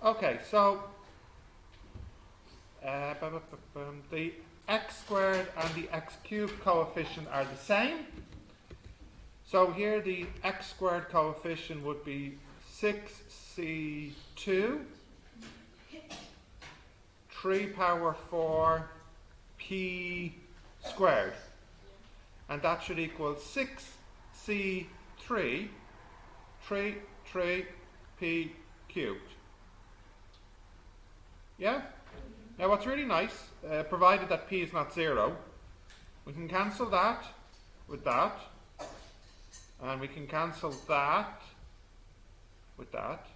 Okay, so the x squared and the x cubed coefficient are the same. So here the x squared coefficient would be 6c2 3 power 4 p squared. And that should equal 6c3 3 p cubed. Yeah? Now what's really nice, provided that p is not 0, we can cancel that with that, and we can cancel that with that,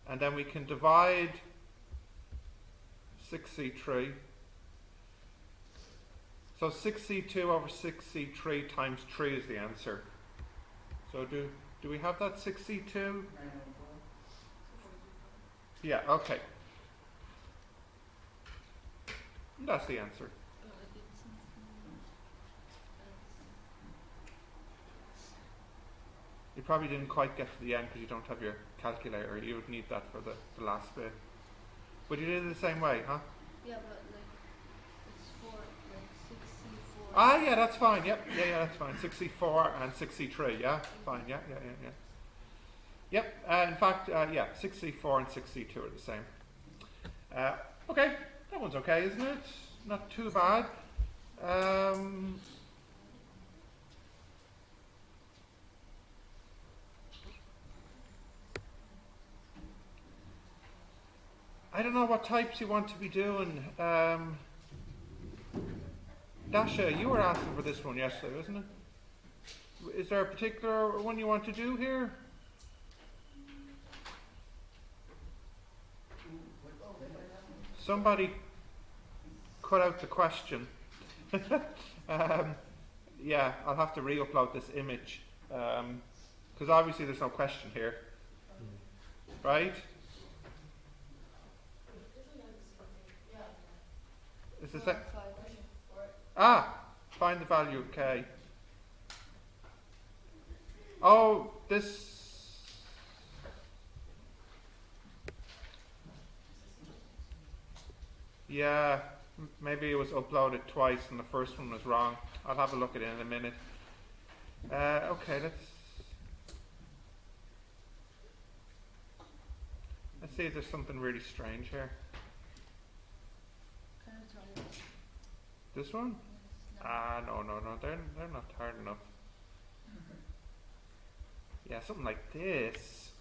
and then we can divide 6c3. So 6c2 over 6c3 times 3 is the answer. So do we have that 6c2? Yeah, okay. That's the answer. You probably didn't quite get to the end because you don't have your calculator. You would need that for the last bit. But you did it the same way, huh? Yeah, but like it's 4, like 6c4. Ah, yeah, that's fine. Yep, yeah, that's fine. 6c4 and 6c3. Yeah, fine. Yeah. Yep. In fact, yeah, 6c4 and 6c2 are the same. Okay, that one's okay, isn't it? Not too bad. I don't know what types you want to be doing. Dasha, you were asking for this one yesterday, wasn't it? Is there a particular one you want to do here? Somebody cut out the question. Yeah, I'll have to re-upload this image because obviously there's no question here, right? Is this find the value of k. Oh, this. Yeah, maybe it was uploaded twice and the first one was wrong. I'll have a look at it in a minute. Okay, let's see if there's something really strange here. This one? No, they're not hard enough. Yeah, something like this.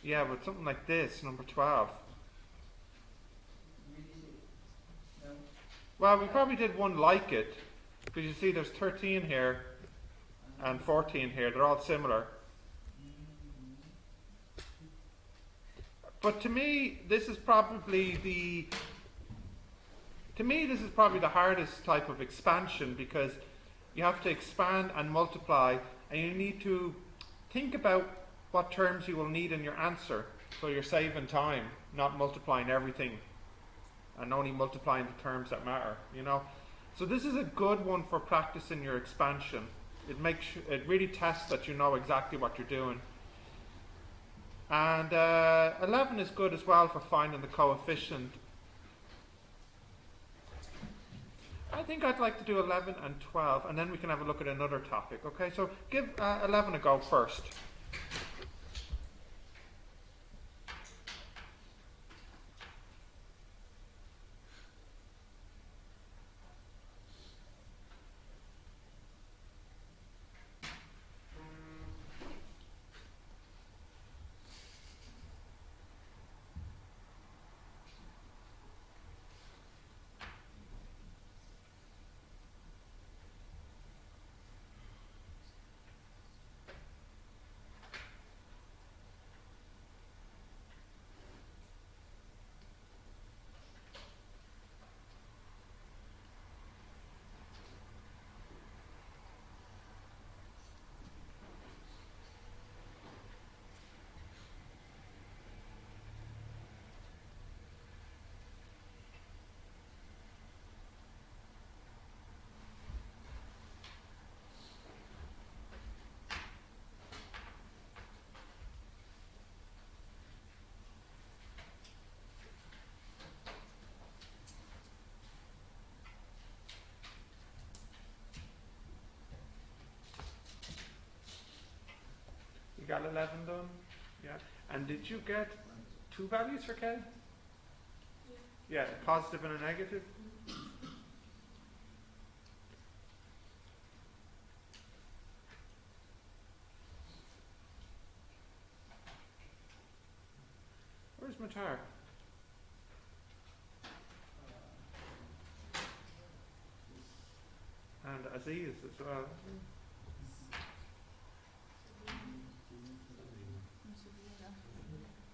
Yeah, but something like this, number 12. Well, we probably did one like it, because you see there's 13 here and 14 here. They're all similar. But to me, this is probably the hardest type of expansion, because you have to expand and multiply, and you need to think about what terms you will need in your answer, so you're saving time, not multiplying everything and only multiplying the terms that matter, you know. So this is a good one for practicing your expansion. It really tests that you know exactly what you're doing. And 11 is good as well for finding the coefficient. I think I'd like to do 11 and 12, and then we can have a look at another topic. Okay, so give 11 a go first. You got 11 done? Yeah. And did you get two values for K? Yeah, a positive and a negative? Where's Matar? And Aziz as well.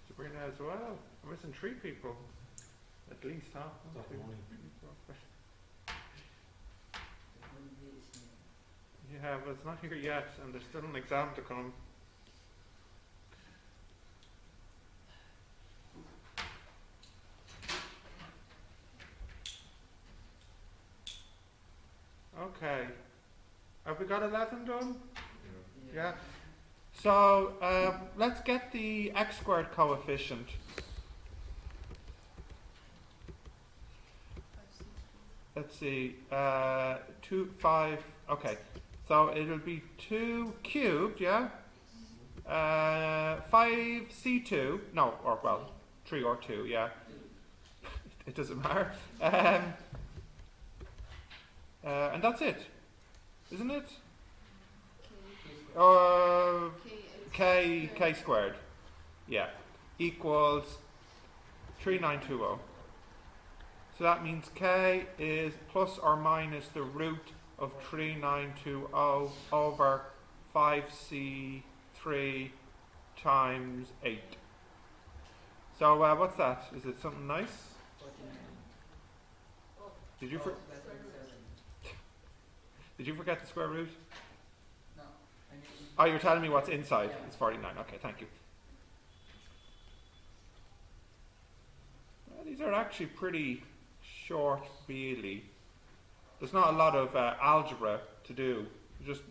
Sabrina as well. I'm missing three people. At least, huh? One, two, three, four, five. Yeah, but it's not here yet, and there's still an exam to come. Okay. Have we got 11 done? Yeah. So let's get the x squared coefficient. 5, 6, 2. Let's see. 2, 5. Okay. So it'll be 2 cubed, yeah? 5c2. No, or well, 3 or 2, yeah. It doesn't matter. And that's it, isn't it? K squared, yeah, equals 3920. So that means K is plus or minus the root of 3920 over 5c3 times 8. So what's that? Is it something nice? 49. Did you forget the square root? No. Oh, you're telling me what's inside. Yeah. It's 49. Okay, thank you. Well, these are actually pretty short, really. There's not a lot of algebra to do. Just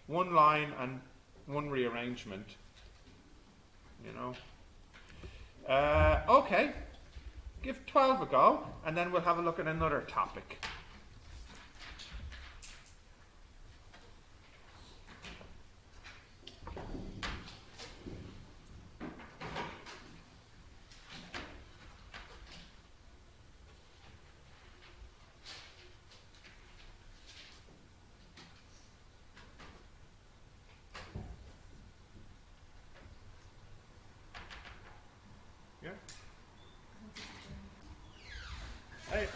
one line and one rearrangement. You know. Okay. Give 12 a go, and then we'll have a look at another topic. Yeah? Hey.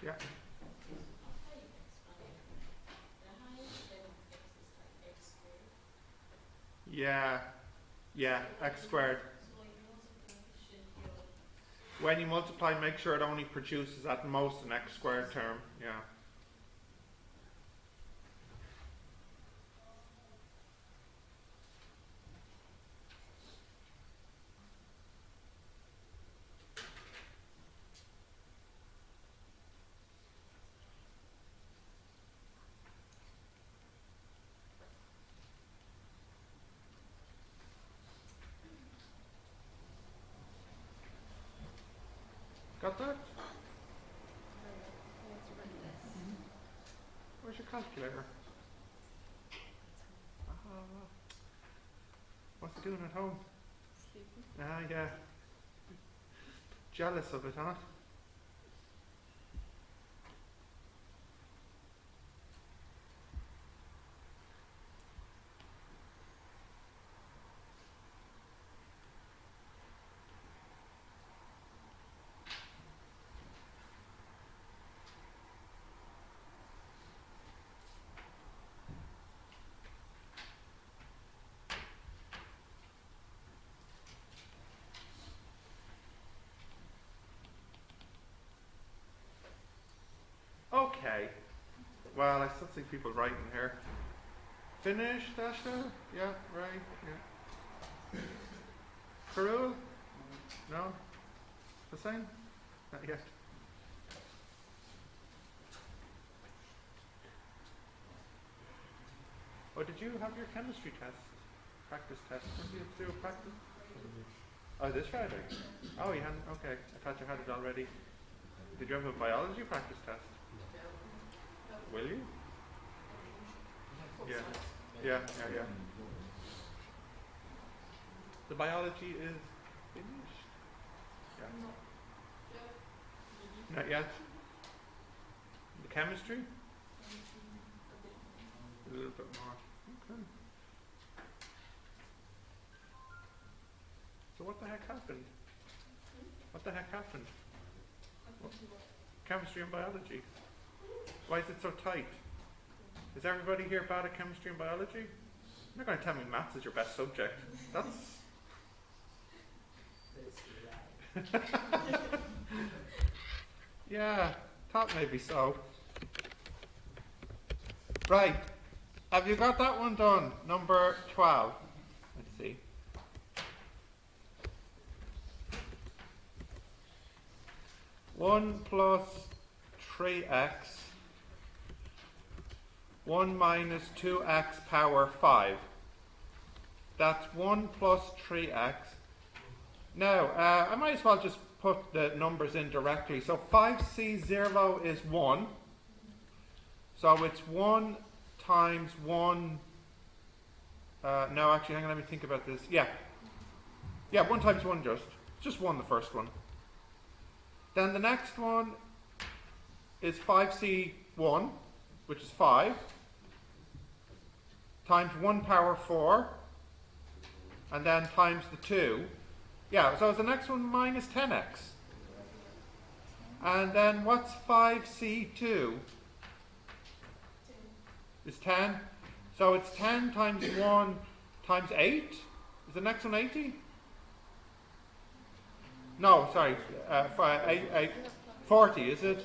Yeah. Yeah. Yeah, x squared. When you multiply, make sure it only produces at most an x squared term. Yeah. Got that? Where's your calculator? What's it doing at home? Sleeping. Ah, yeah. Jealous of it, huh? Well, I still see people writing here. Finished, Asha? Yeah, right, yeah. Karul? No? The same? Not yet. Oh, did you have your chemistry test? Practice test? What did you have to do with practice? Oh, this Friday? Oh, you hadn't? Okay. I thought you had it already. Did you have a biology practice test? Will you? Yeah. Yeah. The biology is finished? Yeah. Not yet? The chemistry? A little bit more. Okay. So what the heck happened? What the heck happened? What? Chemistry and biology. Why is it so tight? Is everybody here bad at chemistry and biology? You're not going to tell me maths is your best subject. That's... Yeah, thought maybe so. Right. Have you got that one done? Number 12. Let's see. One plus 3x 1 minus 2x power 5. That's 1 plus 3x. Now, I might as well just put the numbers in directly. So 5c0 is 1. So it's 1 times 1. No, actually, hang on, let me think about this. Yeah, 1 times 1 just 1, the first one. Then the next one is 5c1, which is 5, times 1 power 4, and then times the 2. Yeah, so the next one minus 10x. And then what's 5c2? Is 10. So it's 10 times 1 times 8. Is the next one 80? No, sorry. 40, is it?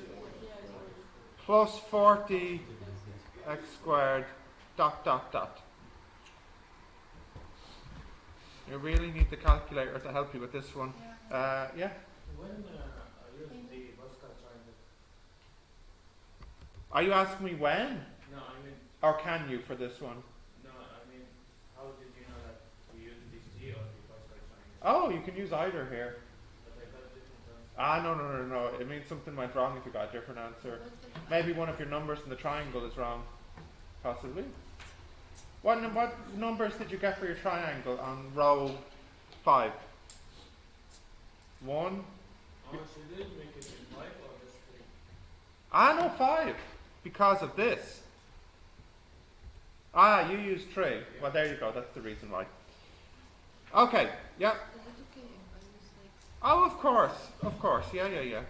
Plus 40 x squared dot dot dot. You really need the calculator to help you with this one. Yeah? When using the Pascal triangle? Are you asking me when? No, I mean... Or can you for this one? No, I mean, how did you know that we use the C or the Pascal triangle? Oh, you can use either here. But I got a different answer. No. It means something went wrong if you got a different answer. Maybe one of your numbers in the triangle is wrong. Possibly. What numbers did you get for your triangle on row 5? 1? Oh, so you didn't make it in 5 or just 3? No, 5. Because of this. You used 3. Yeah. Well, there you go. That's the reason why. Okay. Yeah. Oh, of course. Yeah.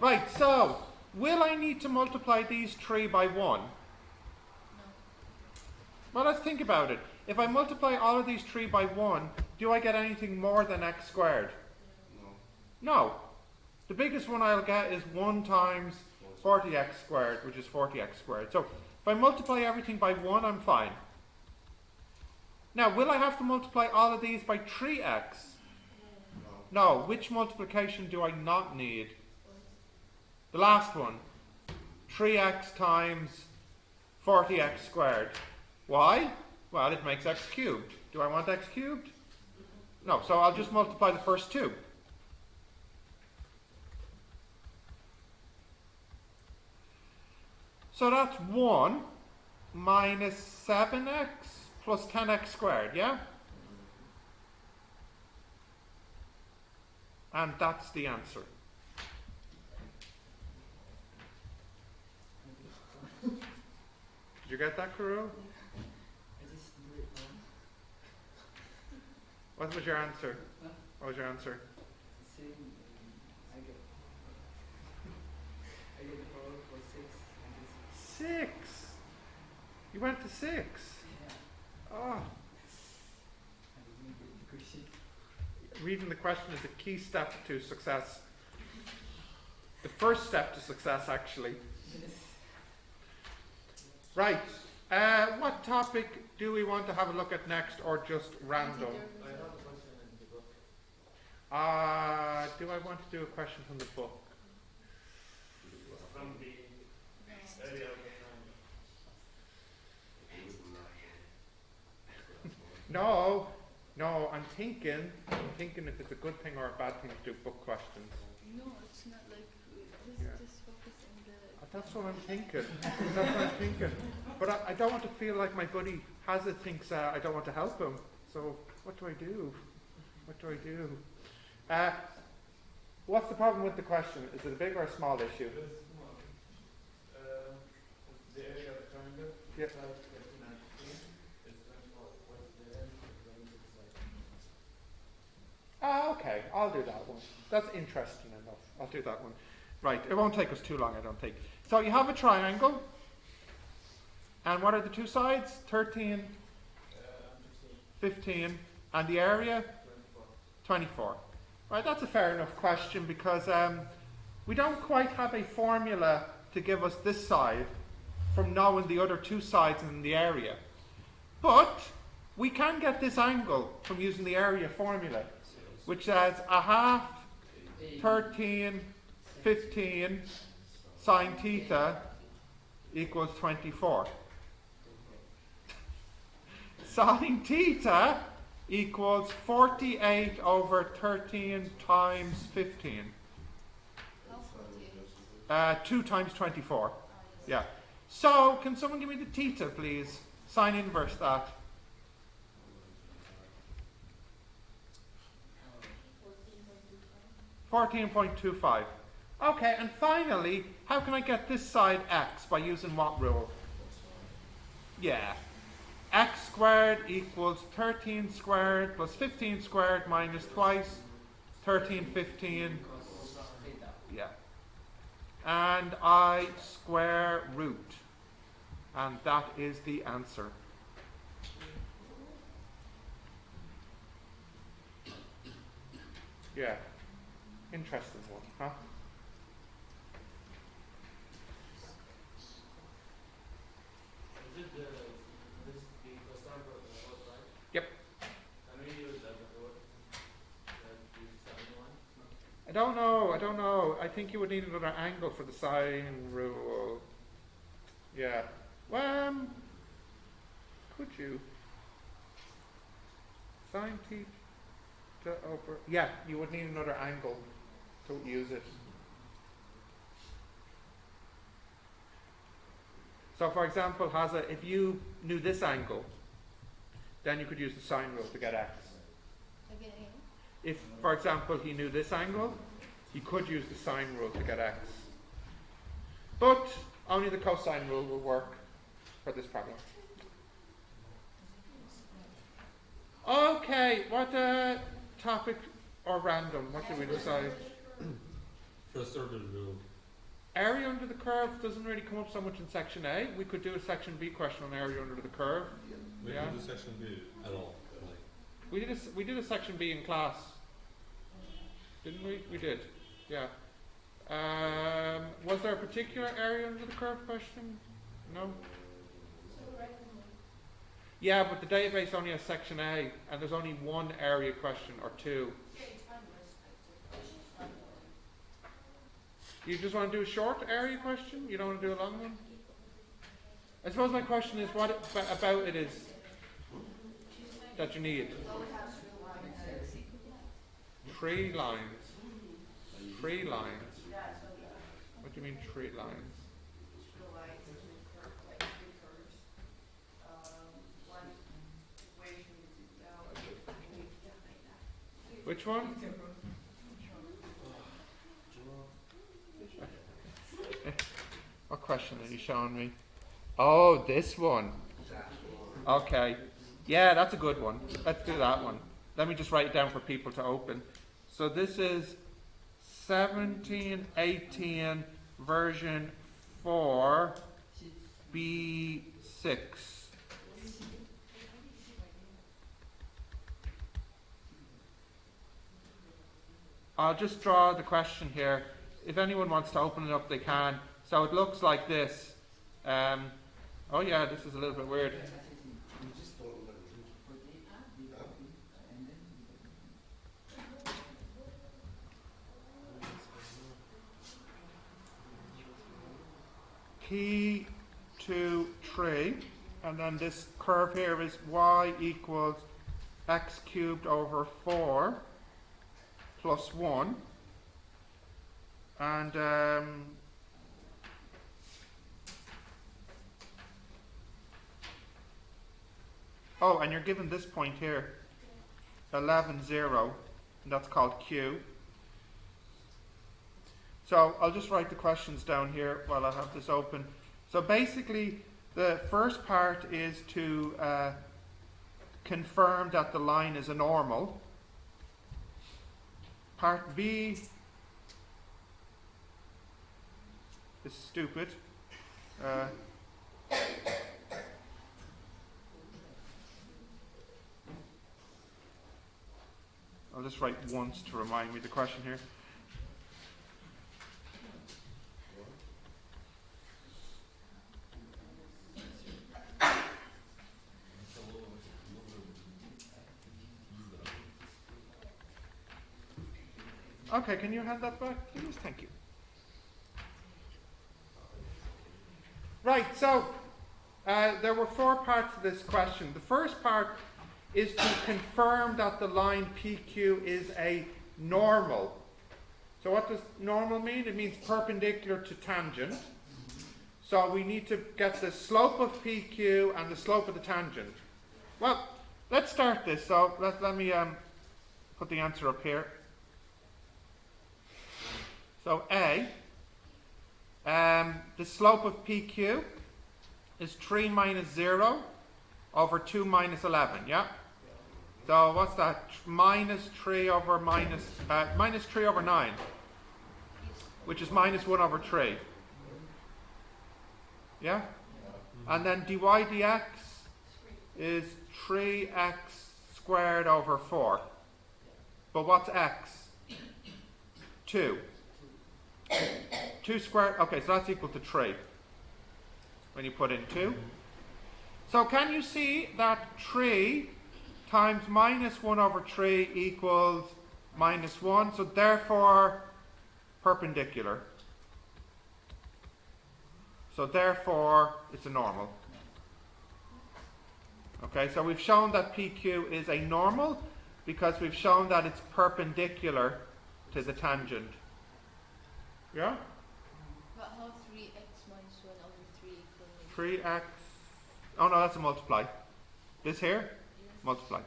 Right, so, will I need to multiply these 3 by 1? Well, let's think about it. If I multiply all of these 3 by 1, do I get anything more than x squared? No. The biggest one I'll get is 1 times 40x squared, which is 40x squared. So, if I multiply everything by 1, I'm fine. Now, will I have to multiply all of these by 3x? No. Which multiplication do I not need? The last one. 3x times 40x squared. Why? Well, it makes x cubed. Do I want x cubed? No, so I'll just multiply the first 2. So that's 1 minus 7x plus 10x squared, yeah? And that's the answer. Did you get that, Kuro? What was your answer? What was your answer? Same. I get the power for 6 and 6. You went to 6. yeah. Oh. I didn't get the question. Reading the question is a key step to success. The first step to success, actually. Yes. Right. What topic do we want to have a look at next, or just random? I have a question in the book. Do I want to do a question from the book? From the area of the No, I'm thinking if it's a good thing or a bad thing to do book questions. No, it's not like Yeah. just focus on the. That's what I'm thinking. But I don't want to feel like my buddy Hazard thinks I don't want to help him. So what do I do? What's the problem with the question? Is it a big or a small issue? the area of the triangle. Yeah. It's like 13 and 15. It's 24. What's the end of the range of the side? Okay, I'll do that one. That's interesting enough. I'll do that one. Right, it won't take us too long, I don't think. So you have a triangle. And what are the two sides? 13, 15. And the area? 24. Right, that's a fair enough question because we don't quite have a formula to give us this side from knowing the other two sides in the area. But we can get this angle from using the area formula, which says a half 13, 15 sine theta equals 24. Sine theta equals 48 over 13 times 15. How 2 times 24. Yeah. So, can someone give me the theta, please? Sine inverse that. 14.25. Okay, and finally, how can I get this side x by using what rule? Yeah. X squared equals 13 squared plus 15 squared minus twice 13, 15. Yeah. And I square root. And that is the answer. Yeah. Interesting one, huh? Is it the cosine of the whole side? Yep. Can we use that before? Like the sine one? I don't know. I think you would need another angle for the sine rule. Yeah. Could you? Sine theta over... Yeah, you would need another angle to use it. So for example, Haza, if you knew this angle, then you could use the sine rule to get x. again? If, for example, he knew this angle, he could use the sine rule to get x. But only the cosine rule will work for this problem. Okay, what topic or random? What did we decide? First order rule. Area under the curve doesn't really come up so much in section A. We could do a section B question on area under the curve. We Yeah. didn't do section B at all. Like, We did a section B in class, didn't we? We did, yeah. Was there a particular area under the curve question? No. Yeah, but the database only has section A, and there's only one area question or two. You just want to do a short area question? You don't want to do a long one? I suppose my question is, what about it is that you need? 3 lines. 3 lines. What do you mean 3 lines? Which one? What question are you showing me? Oh, this one. Okay. Yeah, that's a good one. Let's do that one. Let me just write it down for people to open. So this is 1718 version 4 B6. I'll just draw the question here. If anyone wants to open it up, they can. So it looks like this. Oh yeah, this is a little bit weird. P 2, 3, and then this curve here is y equals x cubed over 4 plus 1. And oh, and you're given this point here, 11, 0, and that's called Q. So I'll just write the questions down here while I have this open. So basically, the first part is to confirm that the line is a normal. Part B is stupid. I'll just write once to remind me the question here. Okay, can you hand that back, please? Thank you. Right, so there were 4 parts to this question. The first part is to confirm that the line PQ is a normal. So what does normal mean? It means perpendicular to tangent. So we need to get the slope of PQ and the slope of the tangent. Well, let's start this. So let me put the answer up here. So A, the slope of PQ is 3 minus 0 over 2 minus 11, yeah? So what's that? Minus 3 over minus 3 over 9, which is minus 1 over 3. Yeah? And then dy dx is 3x squared over 4. But what's x? 2. 2 squared, okay, so that's equal to 3 when you put in 2. So can you see that 3 times minus 1 over 3 equals minus 1, so therefore perpendicular. So therefore it's a normal. Okay, so we've shown that PQ is a normal because we've shown that it's perpendicular to the tangent. Yeah? But how 3x minus 1 over 3 equals? 3x, oh no, that's a multiply. This here, multiply.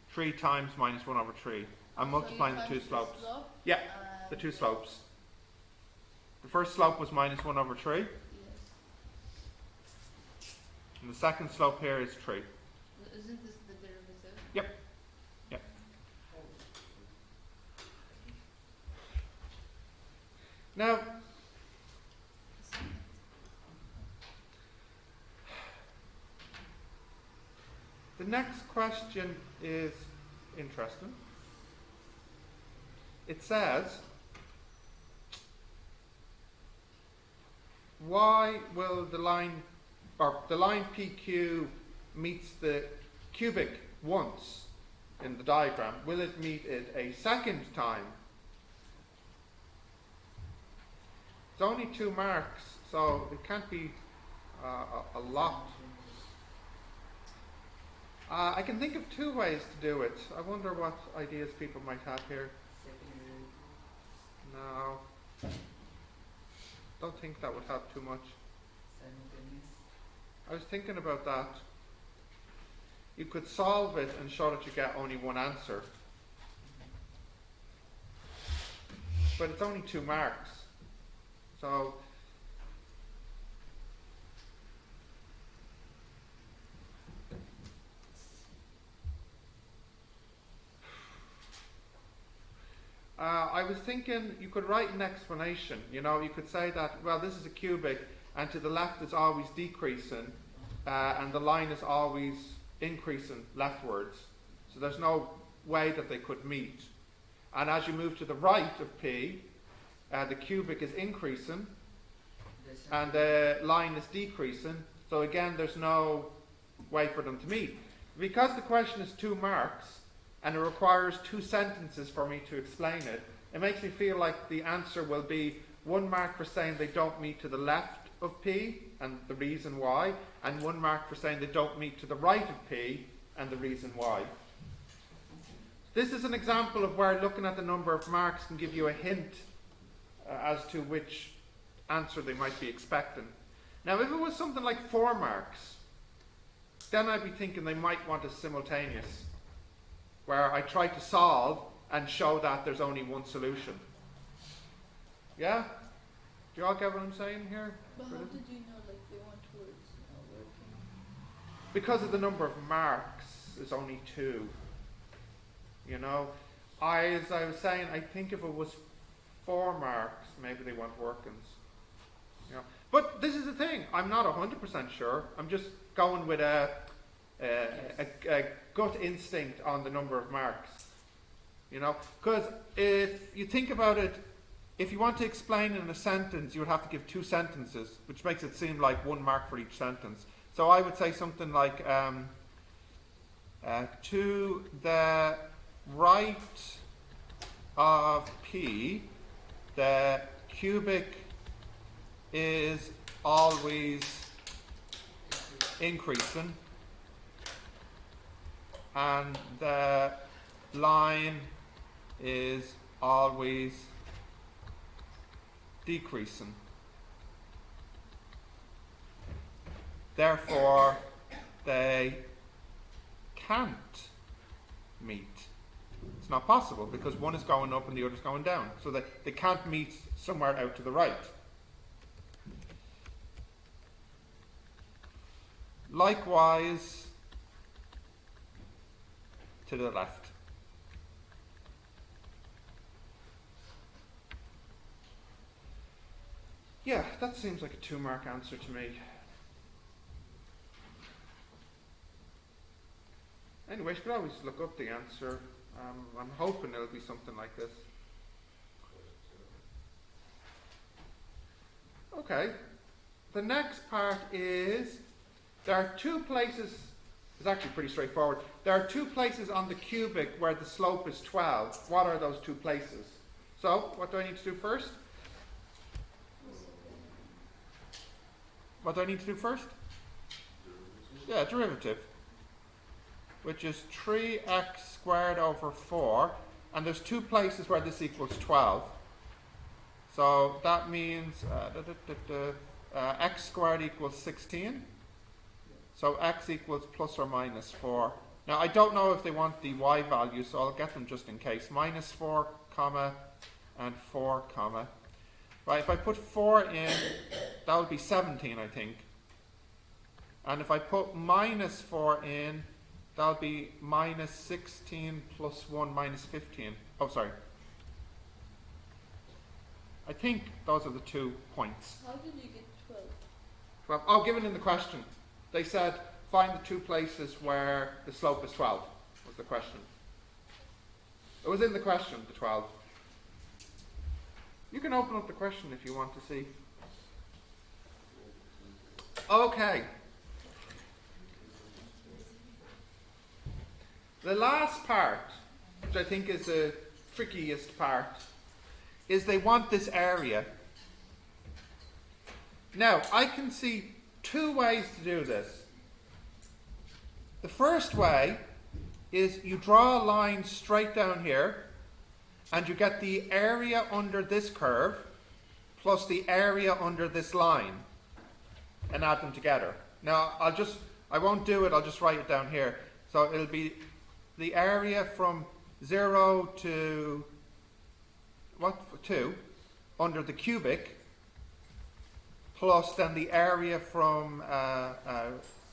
3 times minus 1 over 3. I'm multiplying the 2 slopes. Yeah, the 2 slopes. The first slope was minus 1 over 3. Yes. And the second slope here is 3. Isn't this the derivative? Yep. Yep. Now, the next question is interesting. It says, why will the line PQ meets the cubic once in the diagram? Will it meet it a second time? It's only 2 marks, so it can't be a lot. I can think of 2 ways to do it. I wonder what ideas people might have here. No. Don't think that would help too much. I was thinking about that. You could solve it and show that you get only one answer. But it's only 2 marks. So I was thinking you could write an explanation. You know, you could say that, well, this is a cubic, and to the left it's always decreasing, and the line is always increasing leftwards. So there's no way that they could meet. And as you move to the right of P, the cubic is increasing, and the line is decreasing. So again, there's no way for them to meet. Because the question is 2 marks, and it requires 2 sentences for me to explain it, it makes me feel like the answer will be 1 mark for saying they don't meet to the left of P, and the reason why, and 1 mark for saying they don't meet to the right of P, and the reason why. This is an example of where looking at the number of marks can give you a hint as to which answer they might be expecting. Now, if it was something like 4 marks, then I'd be thinking they might want a simultaneous, where I try to solve and show that there's only one solution. Yeah? Do you all get what I'm saying here? But how did you know like they want words not working? Because of the number of marks is only 2. You know, as I was saying, I think if it was 4 marks, maybe they want workings. You know, but this is the thing. I'm not 100% sure. I'm just going with a gut instinct on the number of marks. You know, because if you think about it, if you want to explain in a sentence, you would have to give 2 sentences, which makes it seem like 1 mark for each sentence. So I would say something like, to the right of P, the cubic is always increasing, and the line is always decreasing. Therefore, they can't meet. It's not possible because one is going up and the other is going down. So they can't meet somewhere out to the right. Likewise, to the left. Yeah, that seems like a 2-mark answer to me. Anyway, you could always look up the answer. I'm hoping it'll be something like this. Okay. The next part is, there are 2 places, it's actually pretty straightforward. There are 2 places on the cubic where the slope is 12. What are those 2 places? So, what do I need to do first? What do I need to do first? Yeah, derivative. Which is 3x squared over 4. And there's 2 places where this equals 12. So that means x squared equals 16. So x equals plus or minus 4. Now I don't know if they want the y value, so I'll get them just in case. Minus 4, comma, and 4, comma. Right, if I put 4 in, that would be 17, I think. And if I put minus 4 in, that would be minus 16 plus 1 minus 15. Oh, sorry. I think those are the 2 points. How did you get 12? 12. Oh, given in the question. They said, find the 2 places where the slope is 12, was the question. It was in the question, the 12. You can open up the question if you want to see. Okay. The last part, which I think is the trickiest part, is they want this area. Now, I can see 2 ways to do this. The first way is you draw a line straight down here, and you get the area under this curve plus the area under this line, and add them together. Now, I won't do it, I'll just write it down here. So it'll be the area from 0 to 2 under the cubic, plus then the area from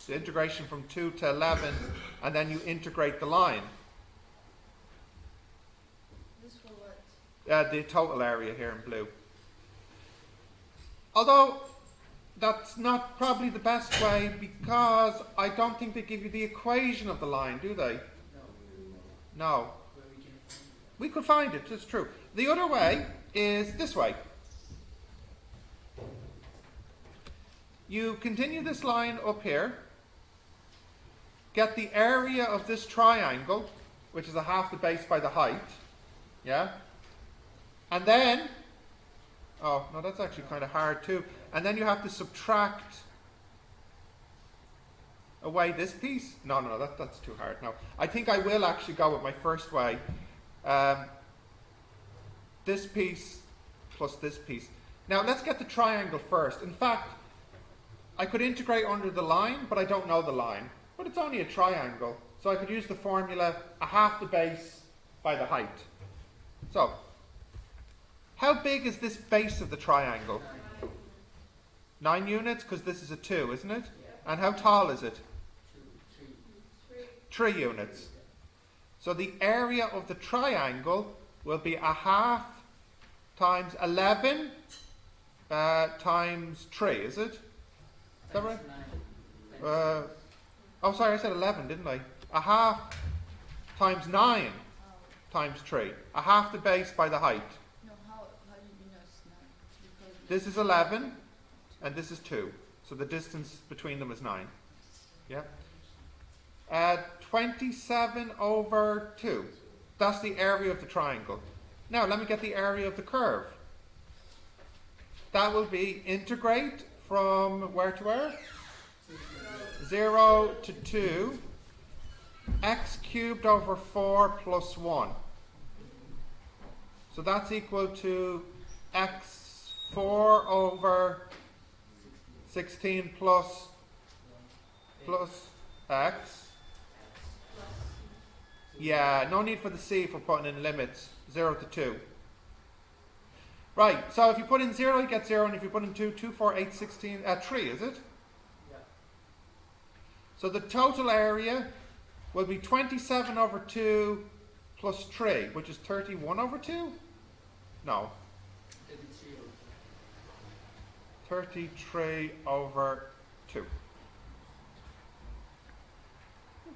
the integration from 2 to 11, and then you integrate the line. This for what? The total area here in blue. Although that's not probably the best way, because I don't think they give you the equation of the line, do they? No. Where we can find it. We could find it, it's true. The other way is this way. you continue this line up here, get the area of this triangle, which is a half the base by the height, yeah? And then, oh, no, that's actually kind of hard too. And then you have to subtract away this piece. No, that's too hard. No, I think I will actually go with my first way. This piece plus this piece. Now, let's get the triangle first. In fact, I could integrate under the line, but I don't know the line. But it's only a triangle. So I could use the formula, a half the base by the height. So, how big is this base of the triangle? 9 units, because this is a 2, isn't it? And how tall is it? 3 units. So the area of the triangle will be a half times 11 times 3, is it? Is that right? Oh, sorry, I said 11, didn't I? A half times 9 times 3. A half the base by the height. No, how did you know it's 9? Because This is 11, and this is 2. So the distance between them is 9. Yeah? 27 over 2. That's the area of the triangle. Now, let me get the area of the curve. That will be integrate from where to where? 0 to 2. X cubed over 4 plus 1. So that's equal to x4 over 16 plus x. Yeah, no need for the c for putting in limits. 0 to 2. Right, so if you put in 0, you get 0, and if you put in 2, 2, 4, 8, 16, 3, is it? Yeah. So the total area will be 27 over 2 plus 3, which is 31 over 2? No. 33 over 2.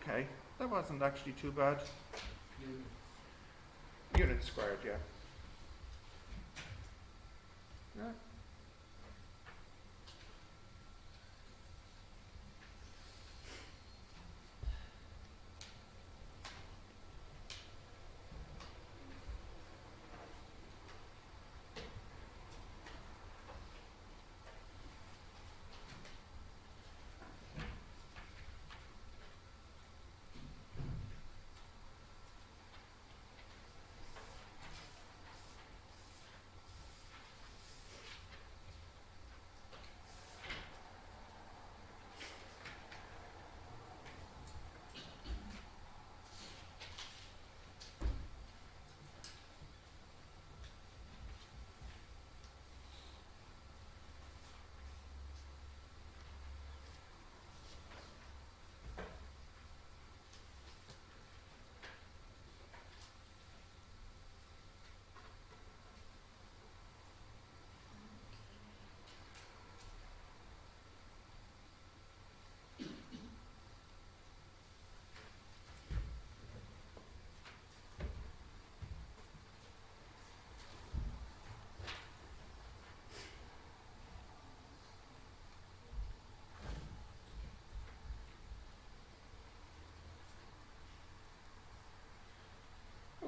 Okay, that wasn't actually too bad. Units squared, yeah. Yeah.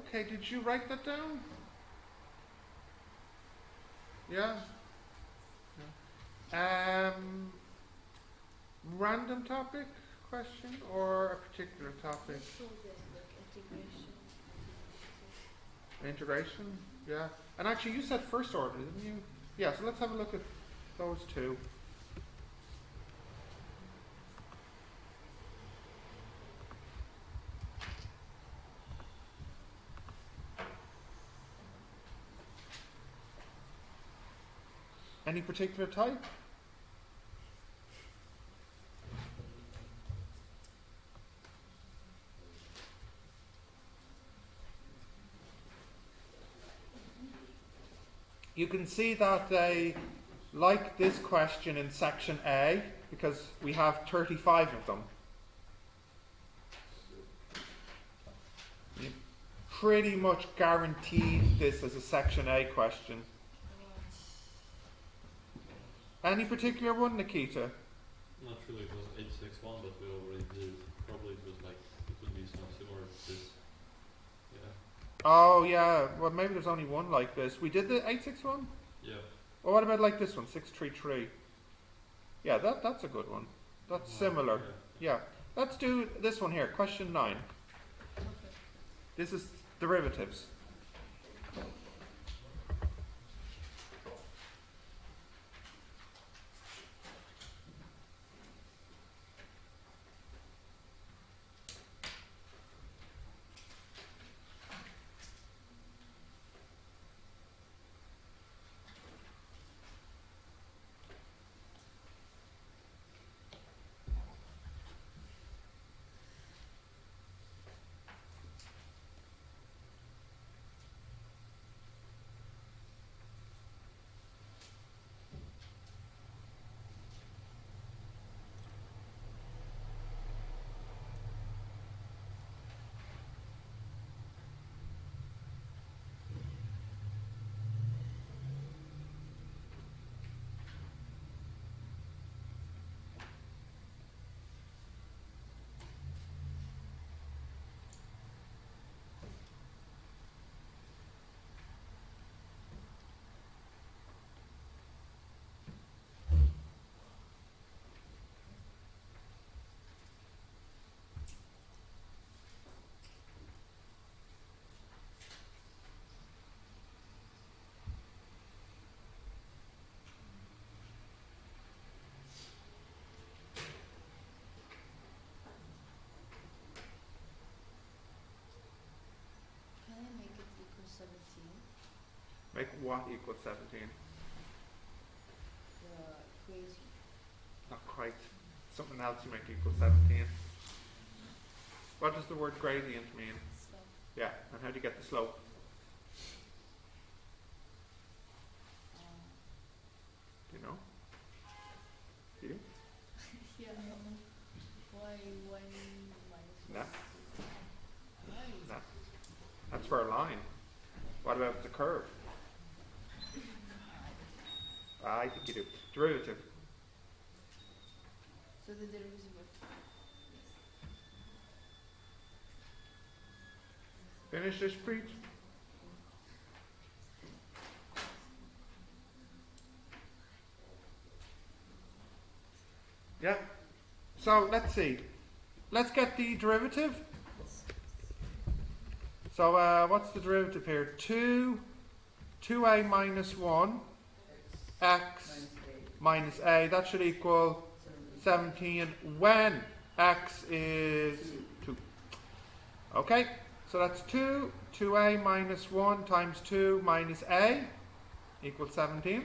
Okay, did you write that down? Yeah? Random topic question or a particular topic? Integration? Yeah. And actually you said first order, didn't you? Yeah, so let's have a look at those two. Any particular type? You can see that they like this question in section A because we have 35 of them. You pretty much guaranteed this as a section A question. Any particular one, Nikita? Not really, it was 861, but we already did. Probably it was like, it would be something similar to this. Yeah. Oh yeah, well maybe there's only one like this. We did the 861? Yeah. Well, what about like this one, 633? Yeah, that's a good one. That's similar. Yeah. Let's do this one here, question 9. Okay. This is derivatives. Can I make it equal 17? Make what equal 17? The equation. Not quite. Something else you make equal 17. What does the word gradient mean? So, Yeah, and how do you get the slope? Do you know? Do you? yeah, y minus No. 1. Why? No. That's for a line. What about the curve? I think you do. Derivative. So the derivative of Finish this, please. Yeah. So let's see. Let's get the derivative. So what's the derivative here? 2a minus 1 x minus a. That should equal 17 when x is 2. Okay, so that's 2a minus 1 times 2 minus a equals 17.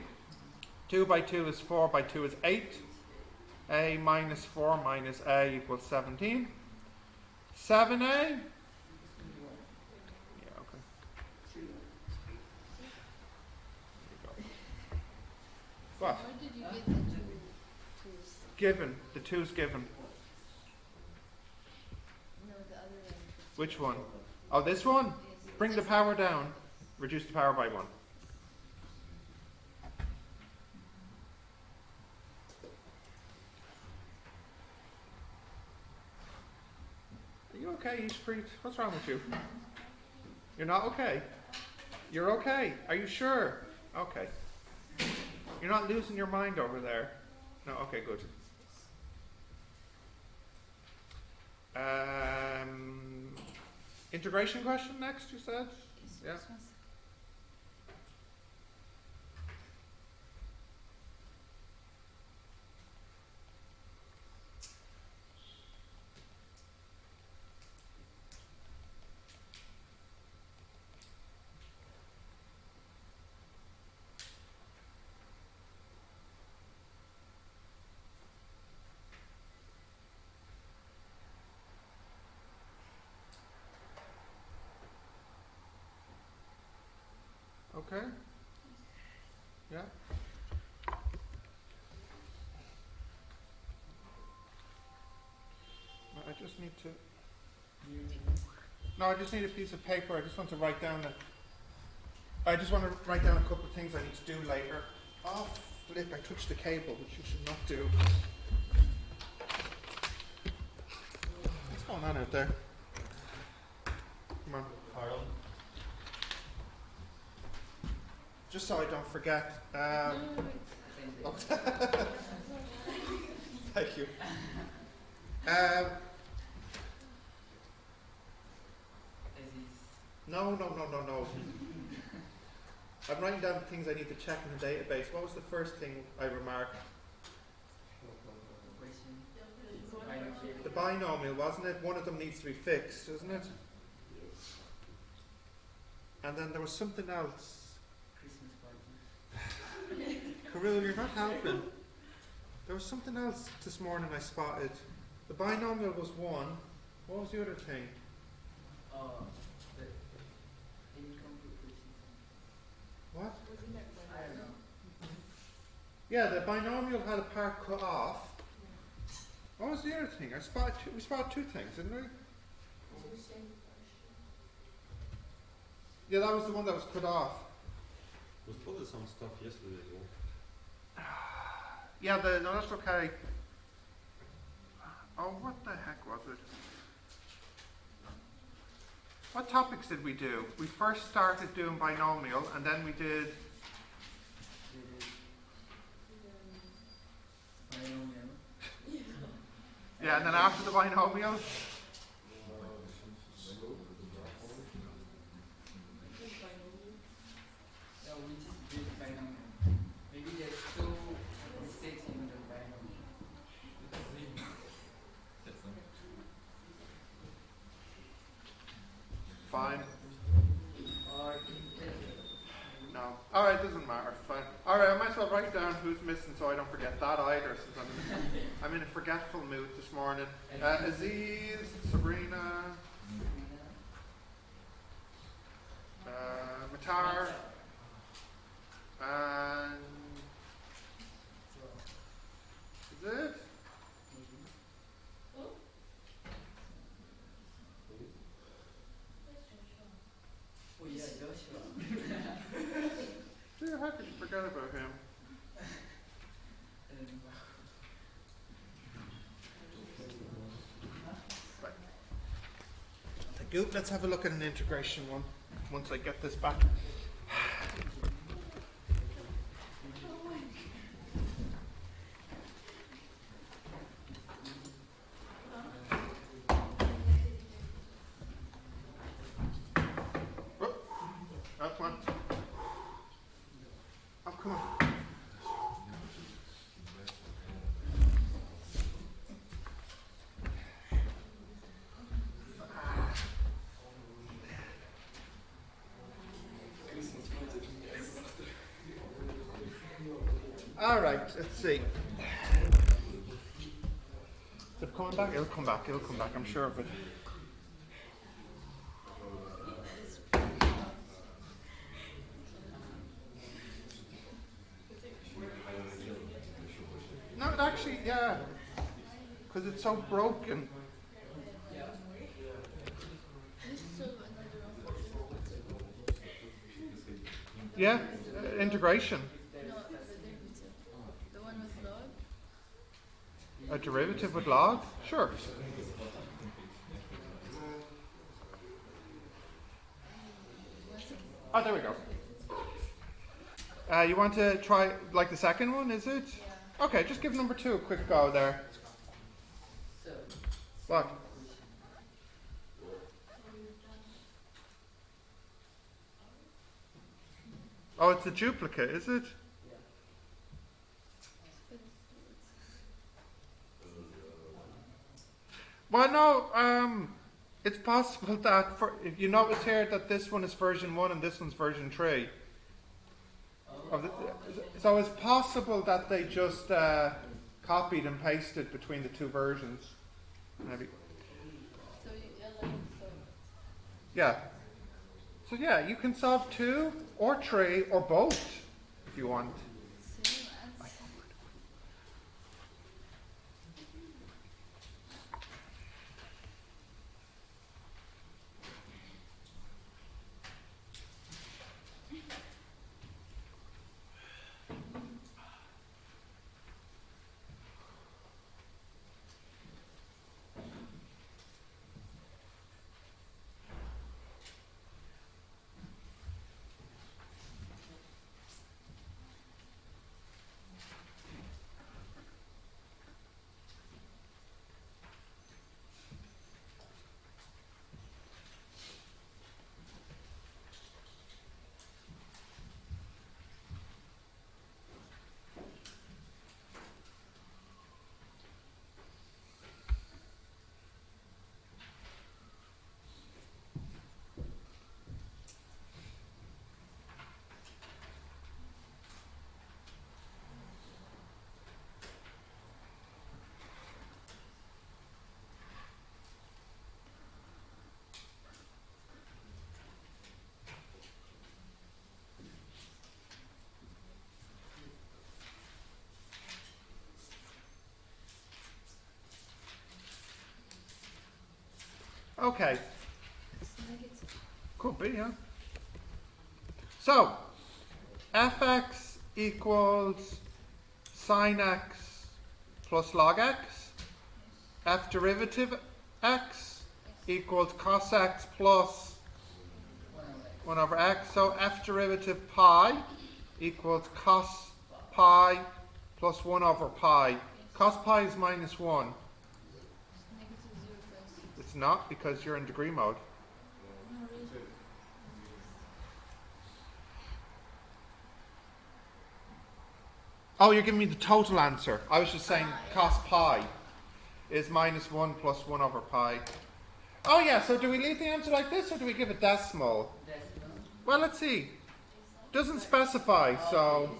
2 by 2 is 4 by 2 is 8. A minus 4 minus a equals 17. 7a. Yeah, okay. What? where did you get the twos? Given. The 2's given. No, the other one. Which one? Oh, this one? Yes. Bring the power down. Reduce the power by 1. Are you okay, Ishpreet? What's wrong with you? You're not okay? You're okay? Are you sure? Okay. You're not losing your mind over there? No? Okay, good. Integration question next, you said? Yes, Yeah. this one's- Okay. Yeah. No, I just need to. No, I just need a piece of paper. I just want to write down. I just want to write down a couple of things I need to do later. Off Flip, I touched the cable, which you should not do. What's going on out there? Come on. Harlan. Just so I don't forget. Oh. Thank you. No. I'm writing down the things I need to check in the database. What was the first thing I remarked? The binomial, wasn't it? One of them needs to be fixed, isn't it? And then there was something else. Christmas party. Kirill, you're not helping. There was something else this morning I spotted. The binomial was one. What was the other thing? The income equation. What? I don't know. Yeah, the binomial had a part cut off. What was the other thing? We spotted two things, didn't we? Yeah, that was the one that was cut off. Was probably some stuff yesterday as well. Yeah, no, that's okay. Oh, what the heck was it? What topics did we do? We first started doing binomial, and then we did... Binomial. Yeah, and then after the binomial... No, we just did binomial. Maybe there's two mistakes in the binomial. Fine. Or No. Alright, doesn't matter. Fine. Alright, I might as well write down who's missing so I don't forget that either, since I'm in a forgetful mood this morning. Aziz, Sabrina, Matar, and... Is it? oh yeah, Joshua. Yeah, how could you forget about him? Right. Thank you. Let's have a look at an integration one once I get this back. Oh, come on. Oh, come on. All right, let's see. Is it coming back? It'll come back. It'll come back. I'm sure of it. No, it actually, yeah, because it's so broken. Yeah, integration. No, the derivative. The one with log. A derivative with log? Sure. Oh, there we go. You want to try like the second one, is it? Yeah. Okay, just give number 2 a quick go there. So, What? Oh, it's a duplicate, is it? yeah. Well, no, it's possible that, if you notice here that this one is version 1 and this one's version 3. So it's possible that they just copied and pasted between the two versions. Maybe. So you like so. Yeah. So yeah, you can solve 2 or 3 or both if you want. Same as. Okay, It's negative. could be, yeah. So, fx equals sine x plus log x. F derivative x equals cos x plus 1 over x. So f derivative pi equals cos pi plus 1 over pi. Cos pi is minus 1. It's negative 0.6. It's not because you're in degree mode. No, really. Oh, you're giving me the total answer. I was just saying Yeah. cos pi is minus 1 plus 1 over pi. Oh yeah, so do we leave the answer like this or do we give a decimal? Decimal. Well, let's see. Doesn't specify, so...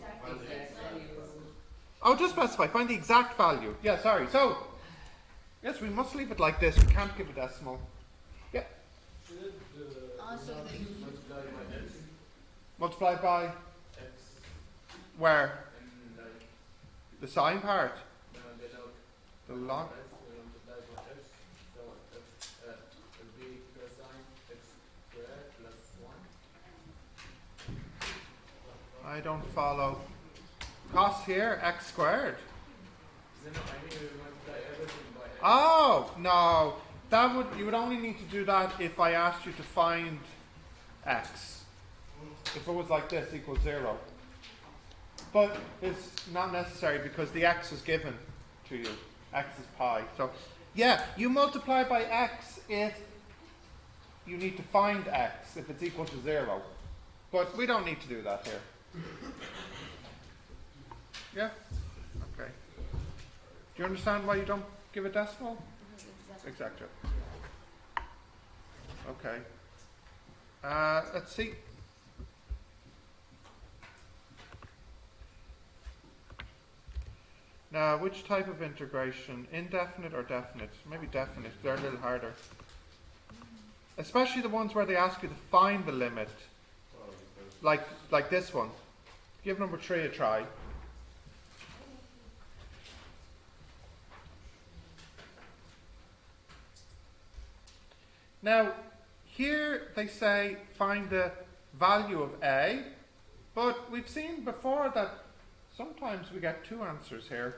Oh, just specify. Find the exact value. Yeah, sorry. So, yes, we must leave it like this. We can't give a decimal. Yeah. Should Also, multiply by x, Multiply by x, where? and like The sine part. the log. The log. X, we multiply by x, so x will be cosine x squared plus 1. I don't follow. Cos here, x squared. No, I mean we multiply everything by x. Oh, no. That would, you would only need to do that if I asked you to find x. If it was like this, equals 0. But it's not necessary because the x is given to you. X is pi. So, yeah, you multiply by x if you need to find x, if it's equal to 0. But we don't need to do that here. Yeah? Okay. Do you understand why you don't give a decimal? Exactly. Okay. Let's see. Now, which type of integration? Indefinite or definite? Maybe definite. They're a little harder. Especially the ones where they ask you to find the limit. Like this one. Give number 3 a try. Now, here they say find the value of a, but we've seen before that sometimes we get 2 answers here.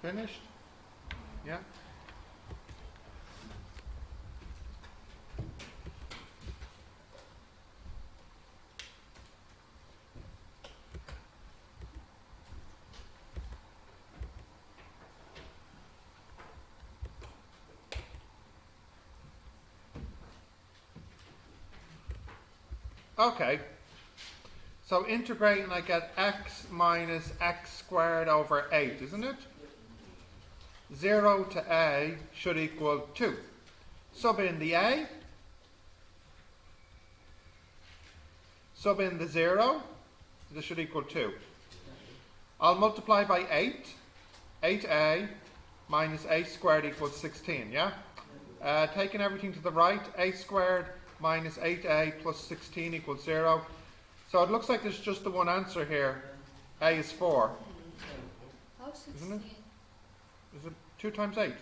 Finished? Yeah? Okay. So integrating, I get x minus x squared over 8, isn't it? 0 to a should equal 2. Sub in the a. Sub in the 0. This should equal 2. I'll multiply by 8. 8a minus a squared equals 16, yeah? Taking everything to the right, a squared minus 8a plus 16 equals 0. So it looks like there's just the one answer here. A is 4. How 16? Isn't it? Is it 2 times 8?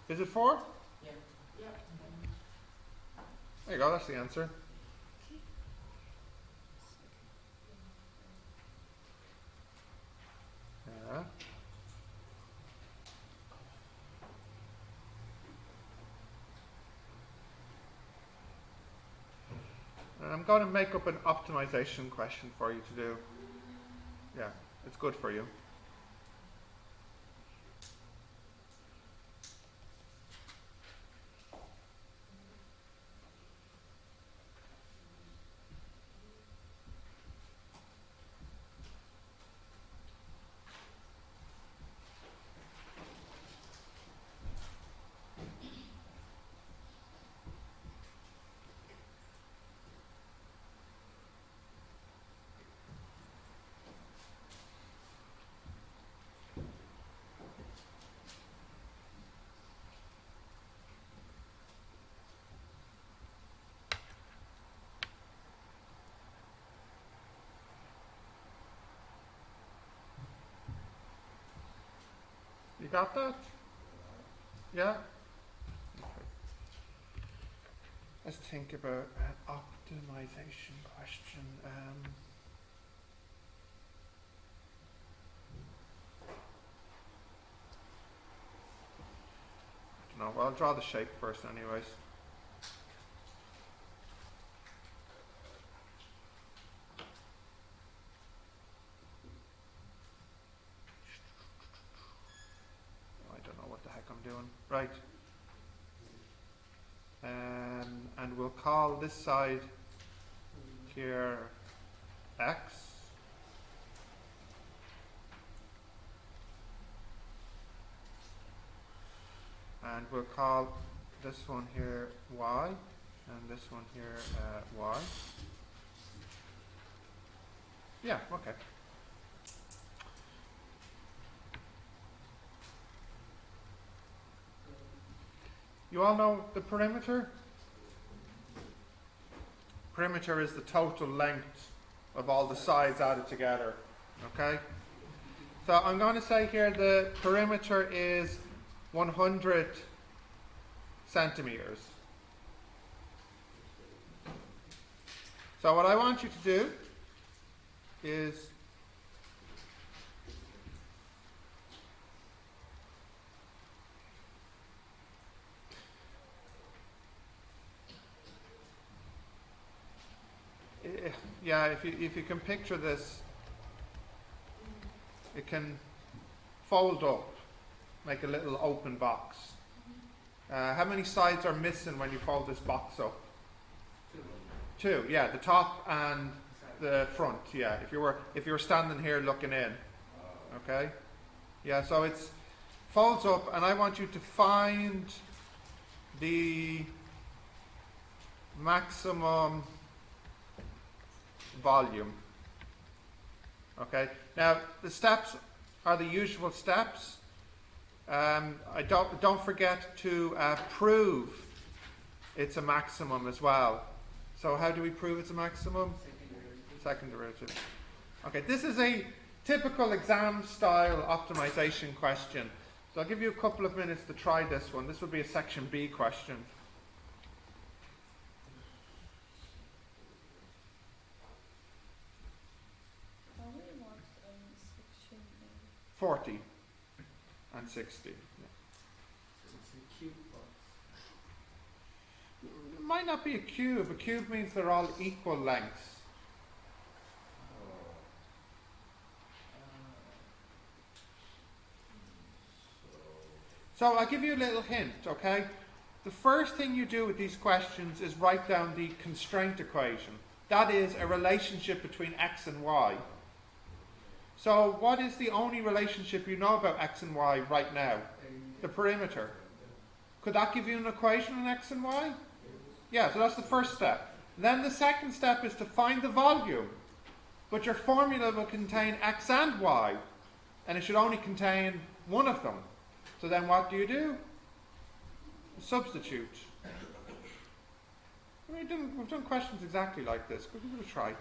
Is it 4? Yeah. There you go, that's the answer. Yeah. And I'm going to make up an optimization question for you to do. Yeah, it's good for you. You got that? Yeah? Okay. Let's think about an optimization question. I don't know. Well, I'll draw the shape first anyways. I don't know what the heck I'm doing. Right. And we'll call this side here x. And we'll call this one here y. And this one here y. Yeah, okay. You all know the perimeter? Perimeter is the total length of all the sides added together. Okay? So I'm going to say here the perimeter is 100 centimeters. So what I want you to do is yeah, if you can picture this, it can fold up, make a little open box. How many sides are missing when you fold this box up? 2, yeah, the top and the front, yeah. If you were standing here looking in, okay, yeah. So it's folds up, and I want you to find the maximum volume. Okay. Now the steps are the usual steps. Don't forget to prove it's a maximum as well. So how do we prove it's a maximum? Second derivative. Okay, this is a typical exam style optimization question. So I'll give you a couple of minutes to try this one. This will be a section B question. How many marks are in section A? 40 and 60. Yeah. So it's a cube box. It might not be a cube. A cube means they're all equal lengths. So I'll give you a little hint, okay? The first thing you do with these questions is write down the constraint equation. That is a relationship between x and y. So what is the only relationship you know about x and y right now? The perimeter. Could that give you an equation on x and y? Yeah, so that's the first step. Then the second step is to find the volume. But your formula will contain x and y, and it should only contain one of them. So then what do? Substitute. We've done questions exactly like this. Give it a try.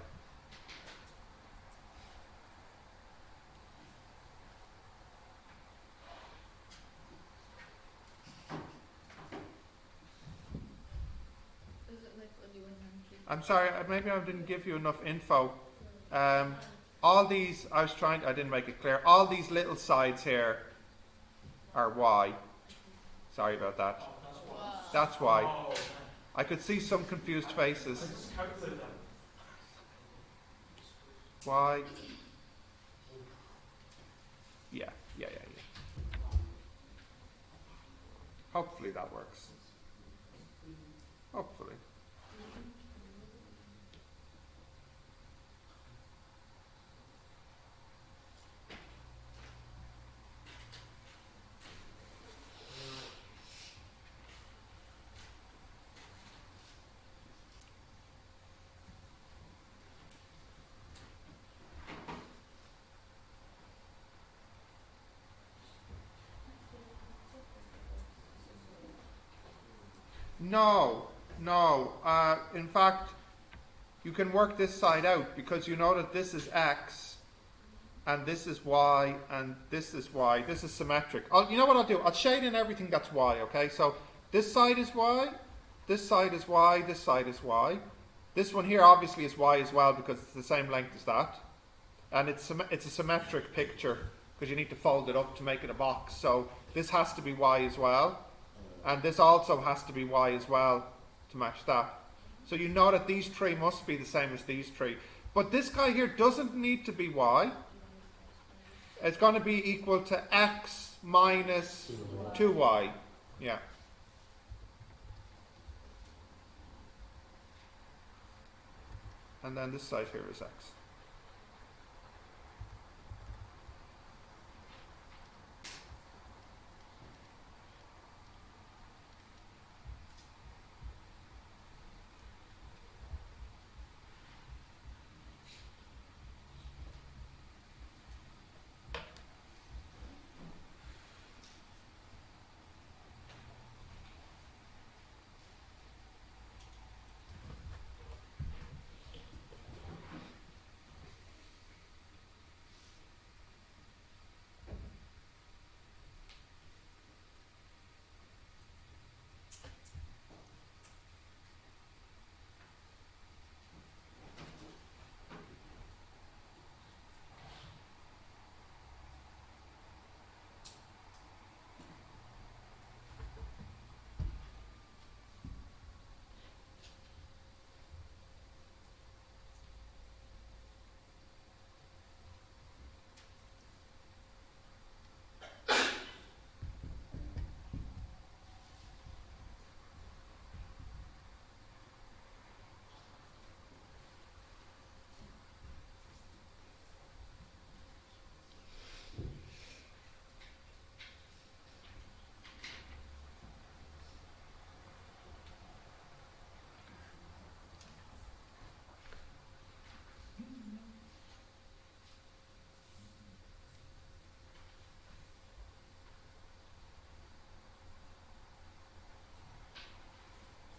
Is it like only 100? I'm sorry, maybe I didn't give you enough info. All these, I didn't make it clear. All these little sides here are y. Sorry about that. That's why. I could see some confused faces. Why? Yeah. Hopefully that works. Hopefully. No. In fact, you can work this side out because you know that this is x and this is y and this is y. This is symmetric. You know what I'll do? I'll shade in everything that's y, okay? So this side is y, this side is y, this side is y. This one here obviously is y as well because it's the same length as that. And it's a symmetric picture because you need to fold it up to make it a box. So this has to be y as well. And this also has to be y as well to match that. So you know that these three must be the same as these three. But this guy here doesn't need to be y. It's going to be equal to x minus 2y. Yeah. And then this side here is x.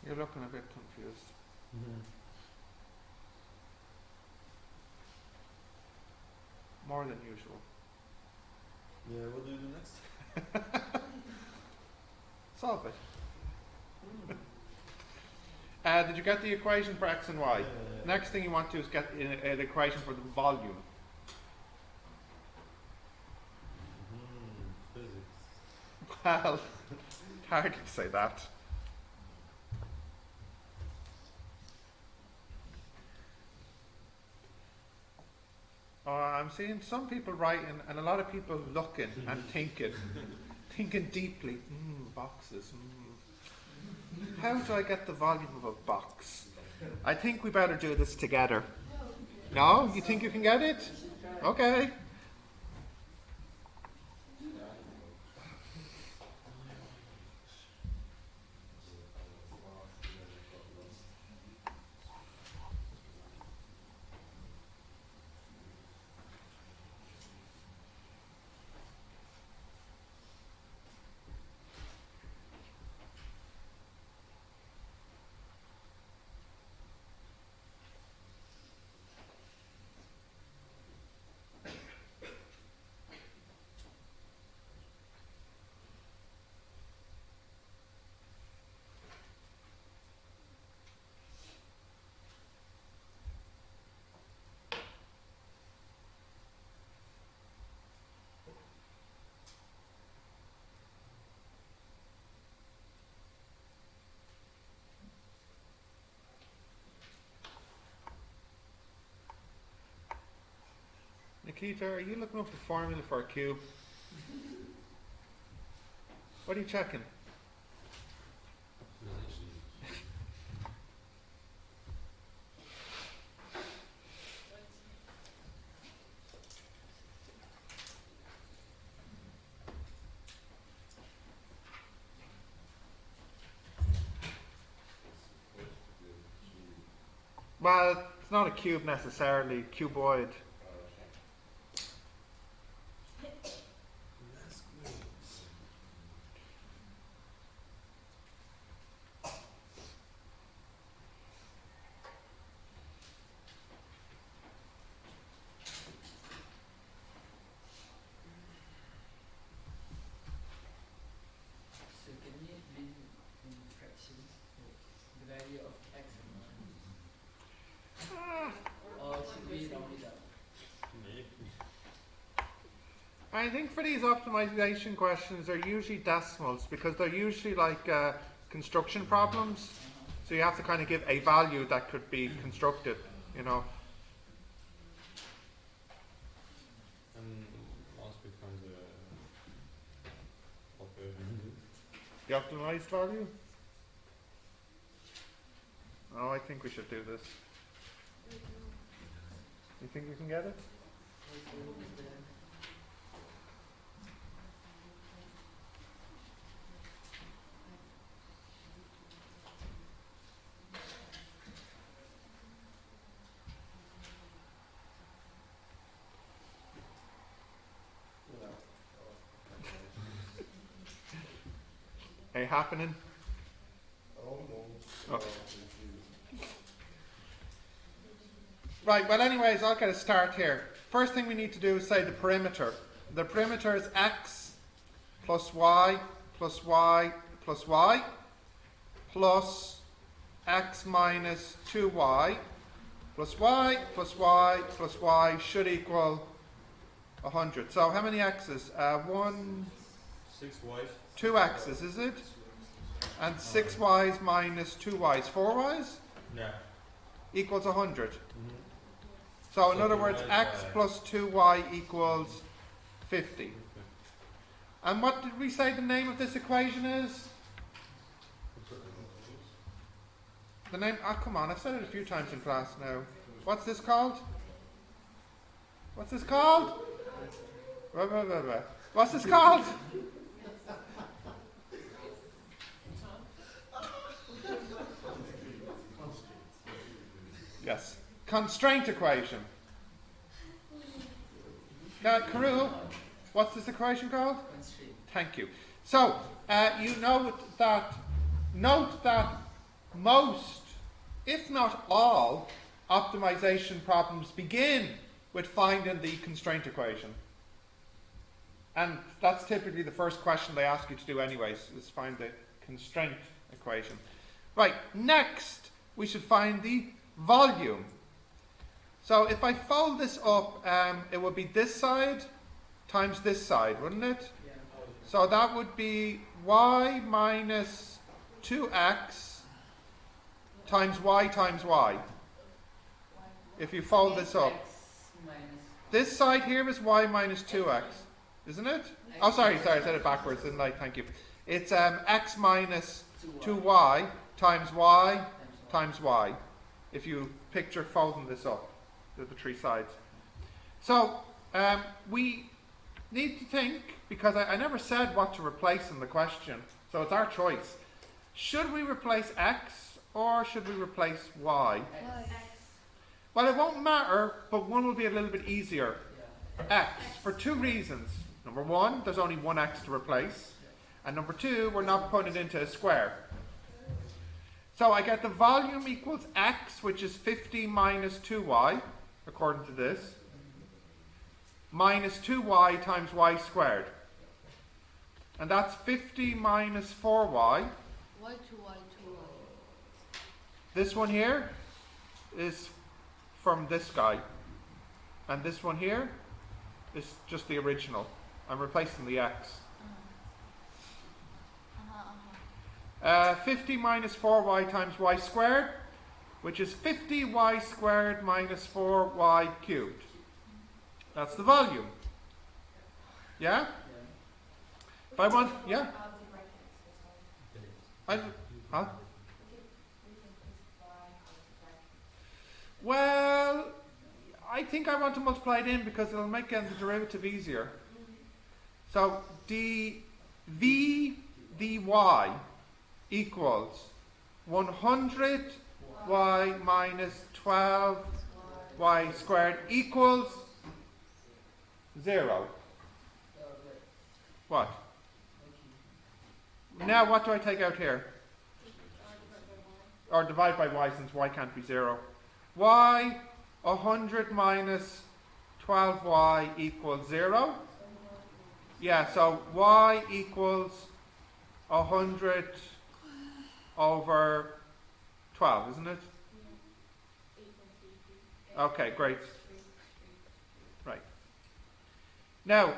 You're looking a bit confused. More than usual. Yeah, what do you do next? Solve it. Did you get the equation for x and y? Yeah. Next thing you want to do is get the equation for the volume. Well, hard to say that. I'm seeing some people writing and a lot of people looking and thinking deeply. Boxes. How do I get the volume of a box? I think we better do this together. No? You think you can get it? Okay. Nikita, are you looking up the formula for a cube? What are you checking? Well, it's not a cube necessarily, cuboid. So can we leave in fractions the value of x and y? Or should we round it up? I think for these optimization questions, they're usually decimals because they're usually like construction problems. So you have to kind of give a value that could be constructed, you know. And once we find The optimized value? Oh, I think we should do this. You think you can get it? Are you happening? Oh no. Oh. Right, well anyways, I'll get a start here. First thing we need to do is say the perimeter. The perimeter is x plus y plus y plus y plus x minus 2y plus y plus y plus y should equal 100. So how many x's? 6 y's. 2 x's, is it? And 6 y's minus 2 y's, 4 y's? Yeah. Equals 100. Mm-hmm. So in So other words, divide x by- plus 2y equals 50. And what did we say the name of this equation is? The name, come on, I've said it a few times in class now. What's this called? What's this called? What's this called? Yes. Constraint equation. Now, Carew, what's this equation called? Constraint. Thank you. So, you note that most, if not all, optimization problems begin with finding the constraint equation. And that's typically the first question they ask you to do anyways, is find the constraint equation. Right, next we should find the volume. So if I fold this up, it would be this side times this side, wouldn't it? Yeah. So that would be y minus 2x times y. If you fold this up. X minus This side here is y minus 2x, isn't it? Oh, sorry, I said it backwards, didn't I? Thank you. It's x minus 2y times y, if you picture folding this up, the three sides. So, we need to think, because I never said what to replace in the question, so it's our choice. Should we replace x, or should we replace y? Well, it won't matter, but one will be a little bit easier. X, for two reasons. Number one, there's only one x to replace. And number two, we're not putting it into a square. So I get the volume equals x, which is 50 minus 2y, according to this, minus 2y times y squared. And that's 50 minus 4y. Y to y to y. This one here is from this guy. And this one here is just the original. I'm replacing the x. 50 minus 4y times y squared, which is 50y squared minus 4y cubed. That's the volume. Yeah? If I want, yeah? Huh? Well, I think I want to multiply it in because it'll make the derivative easier. So dv dy equals 100y minus 12y squared equals 0. What? Now what do I take out here? Or divide by y, since y can't be 0. Y, 100 minus 12y equals 0. Yeah, so y equals 100 over 12, isn't it? Okay, great. Right. Now,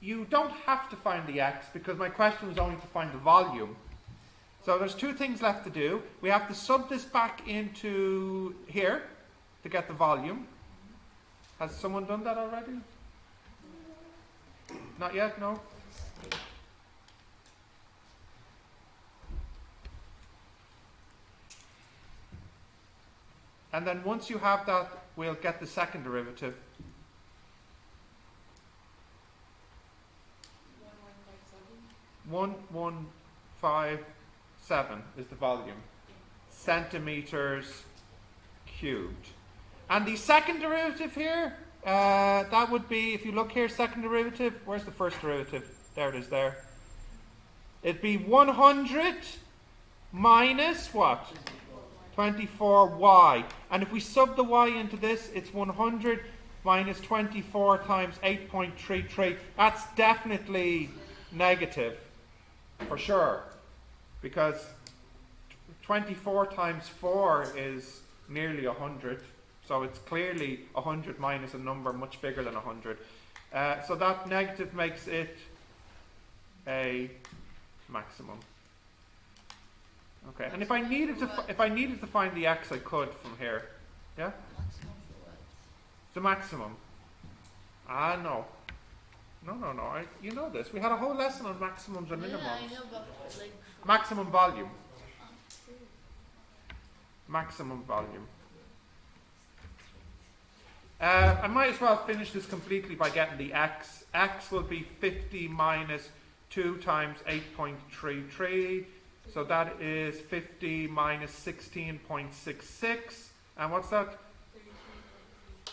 you don't have to find the x because my question was only to find the volume. So there's two things left to do. We have to sub this back into here to get the volume. Has someone done that already? Not yet, no? And then once you have that, we'll get the second derivative. 1157 is the volume. Centimeters cubed. And the second derivative here, that would be, if you look here, second derivative, where's the first derivative? There it is there. It'd be 100 minus what? 24y. And if we sub the y into this, it's 100 minus 24 times 8.33. That's definitely negative, for sure. Because 24 times 4 is nearly 100. So it's clearly 100 minus a number much bigger than 100. So that negative makes it a maximum. Okay, and if I needed to find the x, I could from here. Yeah? The maximum. Ah, no. No. You know this. We had a whole lesson on maximums and minimums. Yeah, I know, but like Maximum volume. Maximum volume. I might as well finish this completely by getting the x. X will be 50 minus 2 times 8.33. So that is 50 minus 16.66. And what's that?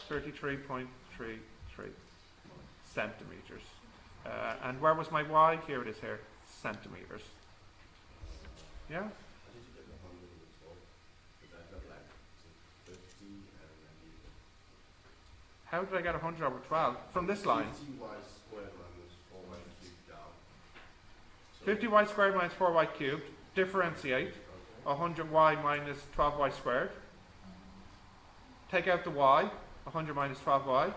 33.33 centimeters. And where was my y? Here it is here. Centimeters. Yeah? How did I get 100 over 12? From this line. 50y squared minus 4y cubed. Differentiate. 100y minus 12y squared. Take out the y. 100 minus 12y.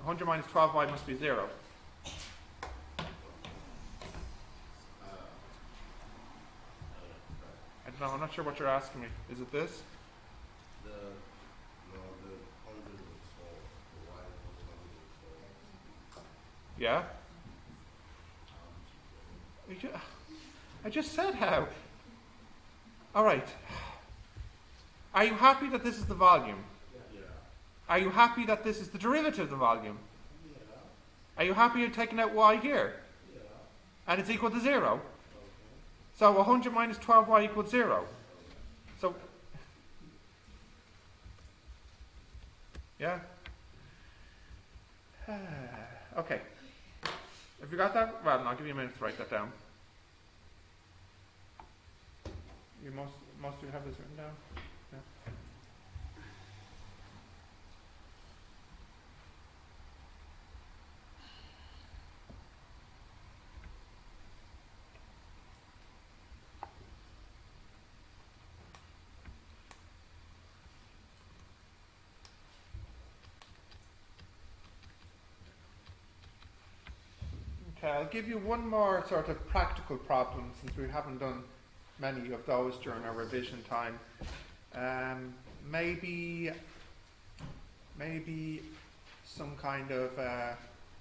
100 minus 12y must be 0. No, I'm not sure what you're asking me. Is it this? The 100 was solved. The y equals 100 was solved. Yeah? I just said how. Alright. Are you happy that this is the volume? Yeah. Are you happy that this is the derivative of the volume? Yeah. Are you happy you're taking out y here? Yeah. And it's equal to 0? Okay. So 100 minus 12y equals 0. So, yeah? Okay. Have you got that? Well, I'll give you a minute to write that down. You most of you have this written down? Yeah. Okay, I'll give you one more sort of practical problem since we haven't done many of those during our revision time. Maybe some kind of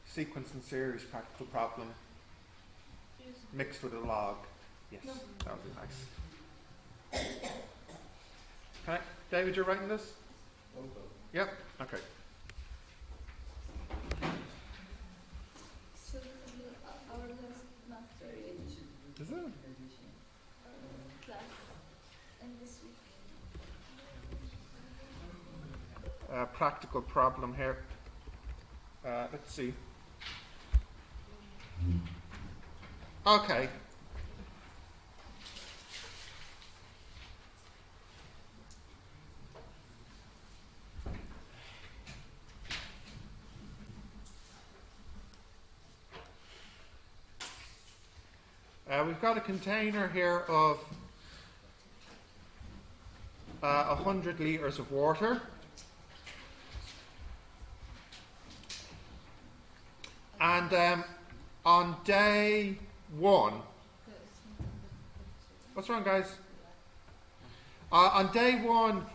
sequence and series practical problem mixed with a log. Yes, that would be nice. Okay, David, you're writing this? Yep. Okay. So our last master Is it? class and this week. Practical problem here. Let's see. Okay. We've got a container here of 100 litres of water. And on day 1, what's wrong, guys? On day 1,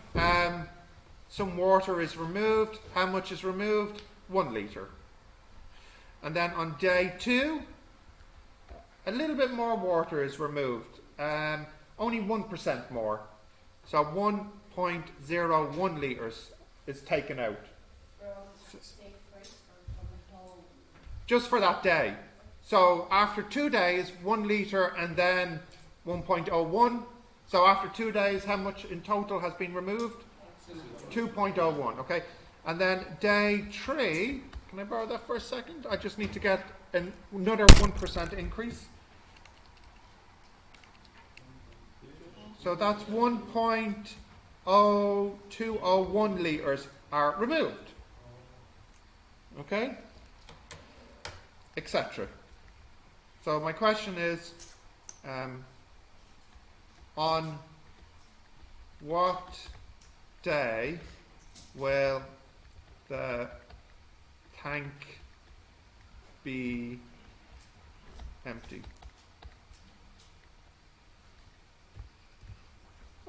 some water is removed. How much is removed? 1 litre. And then on day 2, a little bit more water is removed. Only 1% more. So 1.01 litres is taken out. Just for that day. So after 2 days, 1 litre and then 1.01. So after 2 days, how much in total has been removed? 2.01, okay. And then day 3, can I borrow that for a second? I just need to get another 1% increase. So that's 1.0201 litres are removed. Okay? Etc. So my question is, on what day will the tank be empty?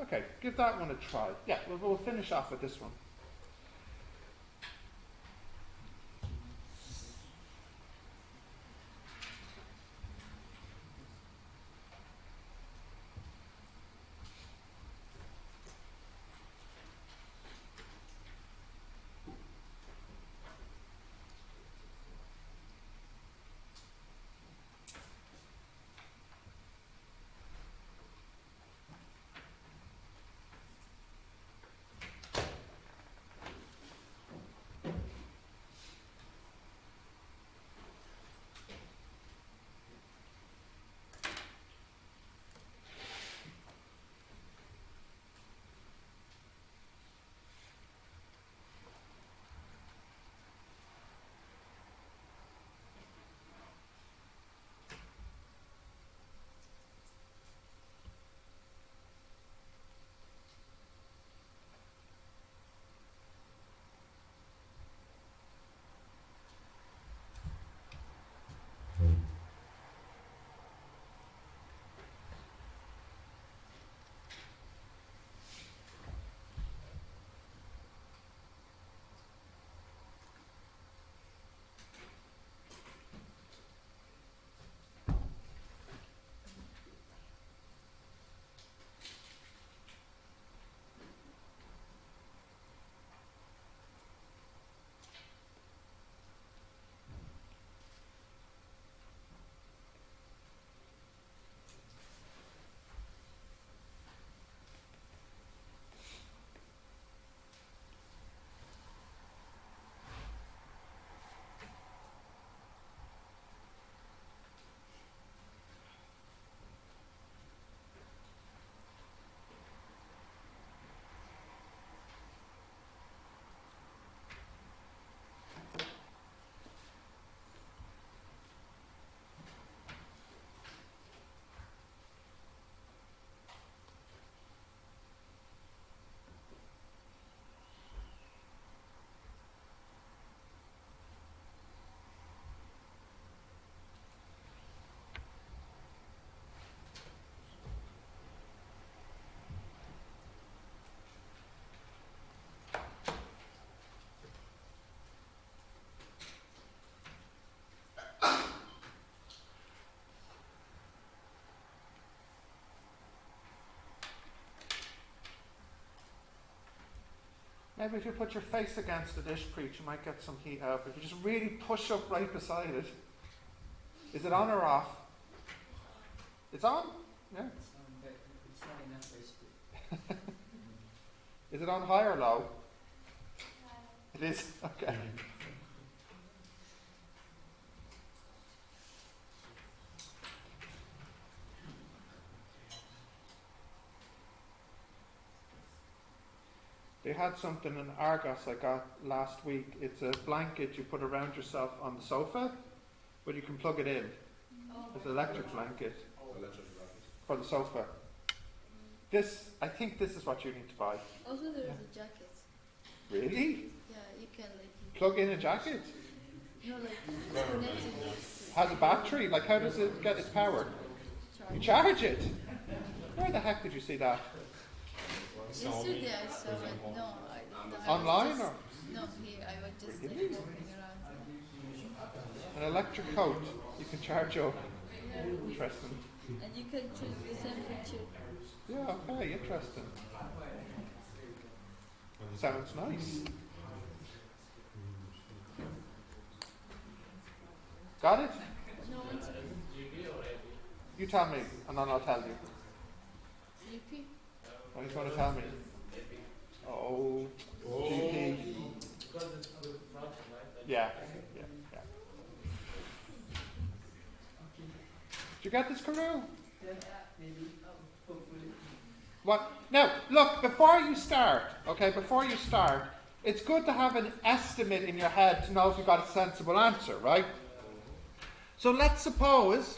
Okay, give that one a try. Yeah, we'll finish off with this one. Maybe if you put your face against the dish preach, you might get some heat out. If you just really push up right beside it. Is it on or off? It's on? Yeah. But it's not enough for it. Is it on high or low? It is? Okay. They had something in Argos I got last week. It's a blanket you put around yourself on the sofa, but you can plug it in. It's an electric blanket for the sofa. I think this is what you need to buy. Also, there's a jacket. Really? Yeah, you can like. Plug in a jacket? No, like connect it. Has a battery? Like, how does it get its power? You charge it? Where the heck did you see that? Yesterday I saw it. No, I didn't. Online or? No, here. I was just like Really? walking around. An electric coat you can charge up. Interesting. And you can choose the temperature. Yeah, okay, interesting. Sounds nice. Got it? No, one second. You tell me, and then I'll tell you. GP? What do you want to tell me? Oh, GP. Because it's the function, right? Yeah. Did you get this, Carew? Yeah, maybe. Hopefully. What? Now, look, before you start, it's good to have an estimate in your head to know if you've got a sensible answer, right? So let's suppose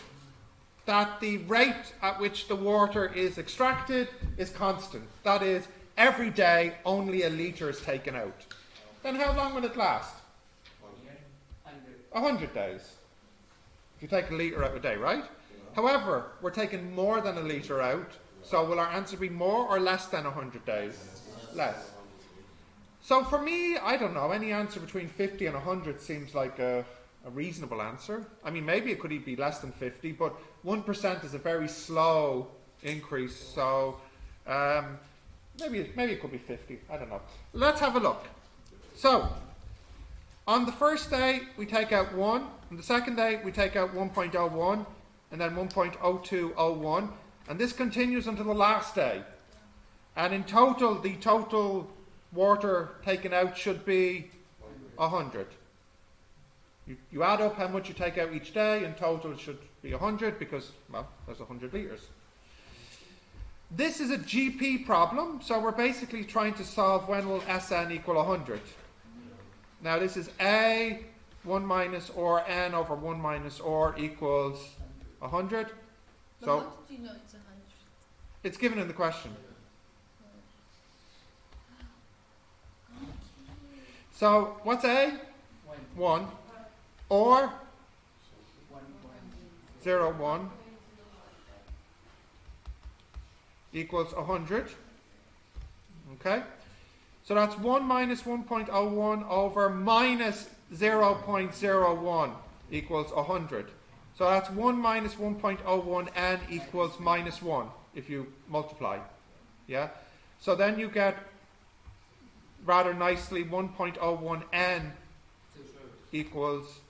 that the rate at which the water is extracted is constant. That is, every day only a litre is taken out. Then how long will it last? 100 days. If you take a litre out a day, right? However, we're taking more than a litre out, so will our answer be more or less than 100 days? Less. So for me, I don't know, any answer between 50 and 100 seems like a reasonable answer. I mean, maybe it could even be less than 50, but 1% is a very slow increase, so maybe it could be 50, I don't know. Let's have a look. So, on the first day, we take out 1. On the second day, we take out 1.01, and then 1.0201. And this continues until the last day. And in total, the total water taken out should be 100. You add up how much you take out each day, in total it should be 100 because, well, there's 100 litres. This is a GP problem, so we're basically trying to solve when will Sn equal 100. Now this is A 1 minus or n over 1 minus or equals 100. But So how did you know it's 100? it's given in the question. So what's A? 1. Or 0.01 equals 100. Okay? So that's 1 minus 1.01 over minus 0.01 equals 100. So that's 1 minus 1.01 n equals minus 1 if you multiply. Yeah? So then you get, rather nicely, 1.01 n equals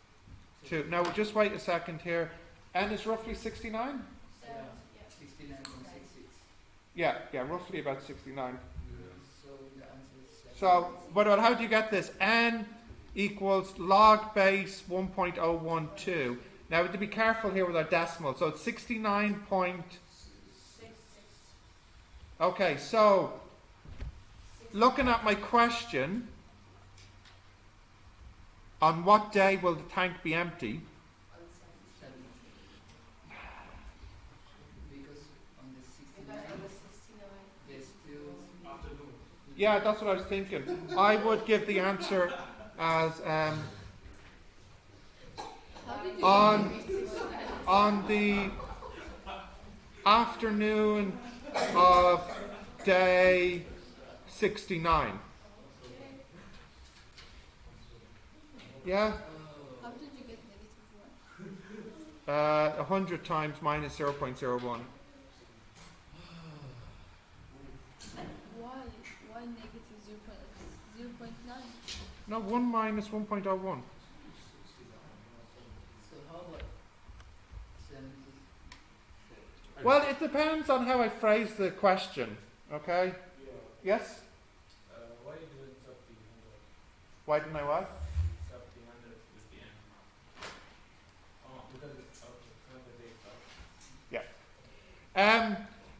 2. Now just wait a second here. N is roughly 69? 69.66. Yeah, roughly about 69. So the answer is. So, but how do you get this? N equals log base 1.012. Now, to be careful here with our decimal. So it's 69 point. Okay, so looking at my question, on what day will the tank be empty? Because on the 69, there's still afternoon. Yeah, that's what I was thinking. I would give the answer as on the afternoon of day 69. Yeah? How did you get -1? 100 times minus 0.01. Why negative 0.01? No, 1 minus 1.01. So how about 70? Well, it depends on how I phrase the question. Okay? Yeah. Yes? Why you didn't sub the 100? Why didn't I what? Sub the 100 with the end. Oh, because it's up. It's not the date up.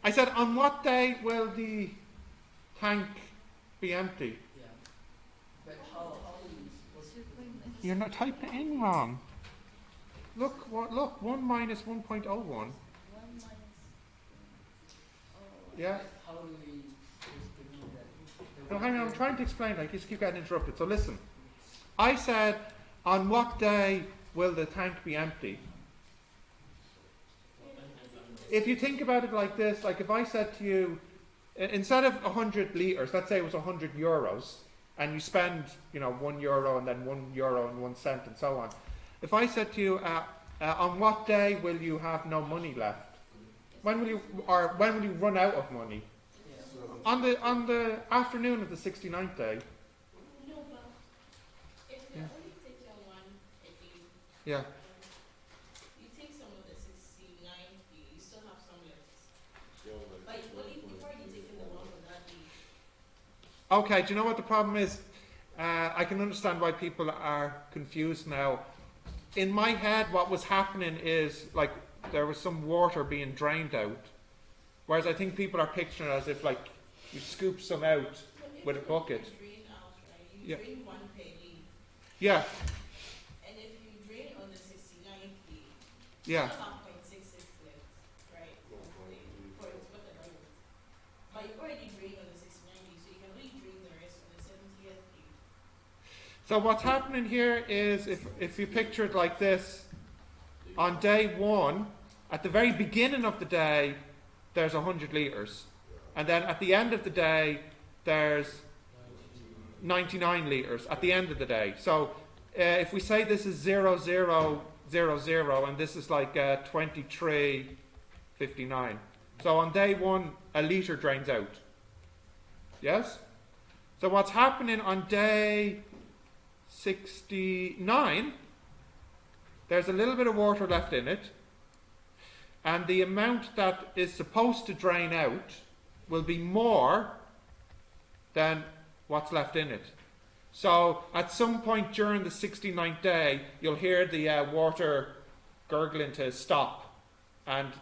I said, on what day will the tank be empty? Yeah. But how is You're not typing it in wrong. Look, 1 minus 1.01. 1 minus. Yeah. How do we just give me that? No, hang on, I'm trying to explain. I just keep getting interrupted. So listen. I said, on what day will the tank be empty? If you think about it like this, like if I said to you, instead of 100 litres, let's say it was 100 euros, and you spend, €1 and then €1 and 1 cent and so on. If I said to you, on what day will you have no money left? When will you run out of money? Yeah. On the afternoon of the 69th day. No, but if Yeah. you're only taking one a day, Yeah. you take some of the 69, you still have some left. But you've already taken the one for that day. Okay, do you know what the problem is? I can understand why people are confused now. In my head, what was happening is like there was some water being drained out, whereas I think people are picturing it as if like you scoop some out with a bucket. You drain out, right? You Yeah. drain one per day. Yeah, And if you drain on the 69th day, yeah. you still have 0.66 left, right? For it's what the diet. But you've already drained on the 69th day, so you can only drain the rest on the 70th day. So what's happening here is, if you picture it like this, on day 1, at the very beginning of the day, there's 100 litres. And then at the end of the day, there's 99 litres at the end of the day. So if we say this is 0000 and this is like 2359. So on day 1, a litre drains out. Yes? So what's happening on day 69, there's a little bit of water left in it, and the amount that is supposed to drain out will be more than what's left in it. So at some point during the 69th day, you'll hear the water gurgling to stop, and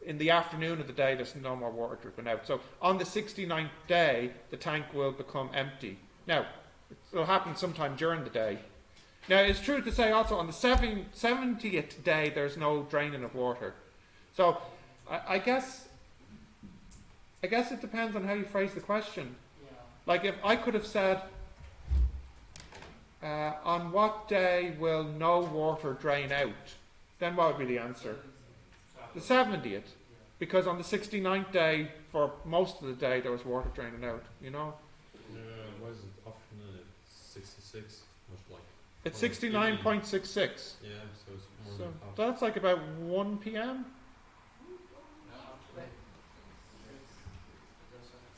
in the afternoon of the day there's no more water dripping out. So on the 69th day, the tank will become empty. Now, it'll happen sometime during the day. Now, it's true to say also on the 70th day there's no draining of water. So I guess it depends on how you phrase the question. Yeah. Like if I could have said, on what day will no water drain out? Then what would be the answer? The 70th. Because on the 69th day, for most of the day, there was water draining out, Why is it afternoon at 66? Much like. It's Well, 69.66. Yeah, so it's more So than half. that's like about 1 p.m.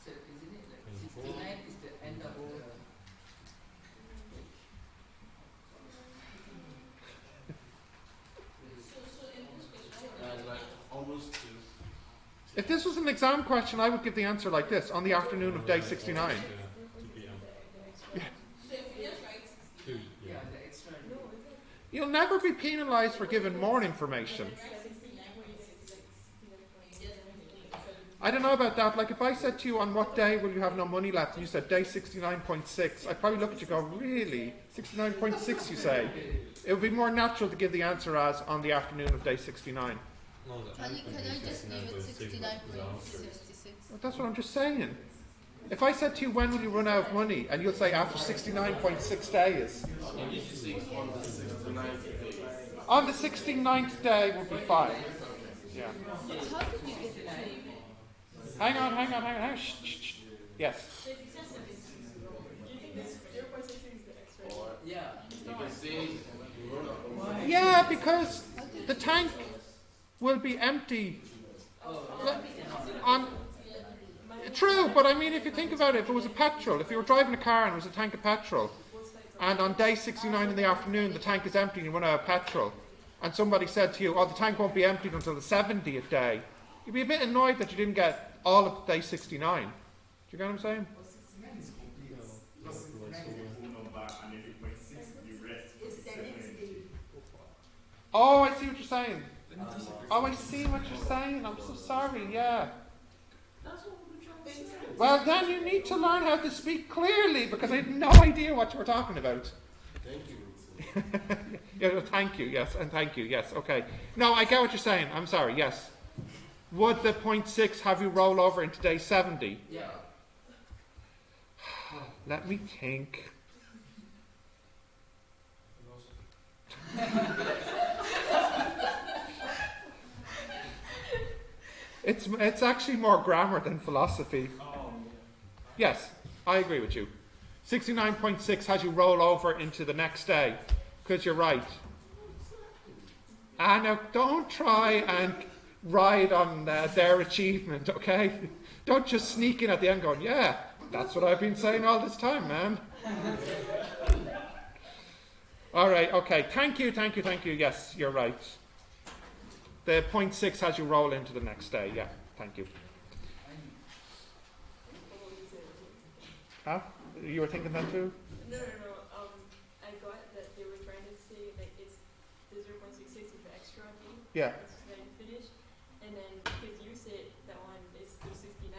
So isn't it like 24? 69 is the end of the So in this question, Like almost 2. If this was an exam question, I would give the answer like this, on the afternoon of day 69. Yeah, 2 p.m. so if you just write 2, yeah yeah. the extra. You'll never be penalised for giving more information. I don't know about that. Like if I said to you, on what day will you have no money left? And you said day 69.6. I'd probably look at you and go, really? 69.6 you say? It would be more natural to give the answer as on the afternoon of day 69. No, Can I just leave it 69.66? Well, that's what I'm just saying. If I said to you, when will you run out of money? And you'll say, after 69.6 days. On the 69th day would be fine. Yeah. How did you get it? Hang on. Shh, shh, shh. Yes. So if you said 76, do you think this 0.66 is the extra? Yeah. You can see you run out of money. Yeah, because the tank will be empty. On true, but I mean, if you think about it, if it was a petrol, if you were driving a car and it was a tank of petrol, and on day 69 in the afternoon the tank is empty and you run out of petrol, and somebody said to you, oh, the tank won't be emptied until the 70th day, you'd be a bit annoyed that you didn't get all of day 69. Do you get what I'm saying? Well, 69 is complete. Yeah. Plus 69 is Oh, I see what you're saying. Oh, I see what you're saying. I'm so sorry, yeah. That's what we're trying to say. Well, then you need to learn how to speak clearly, because I had no idea what you were talking about. Thank you. Yeah, thank you, yes, and thank you, yes, okay. No, I get what you're saying. I'm sorry, yes. Would the 0.6 have you roll over into day 70? Yeah. Let me think. It's actually more grammar than philosophy. Yes, I agree with you. 69.6 has you roll over into the next day, because you're right. Now, don't try and ride on their achievement, okay? Don't just sneak in at the end going, yeah, that's what I've been saying all this time, man. All right, okay. Thank you. Yes, you're right. The 0.6 has you roll into the next day. Yeah, thank you. Huh? You were thinking that too? No. I got that they were trying to say that it's the 0.66 is the extra thing. Yeah. It's then finished, and then because you said that one is still 69,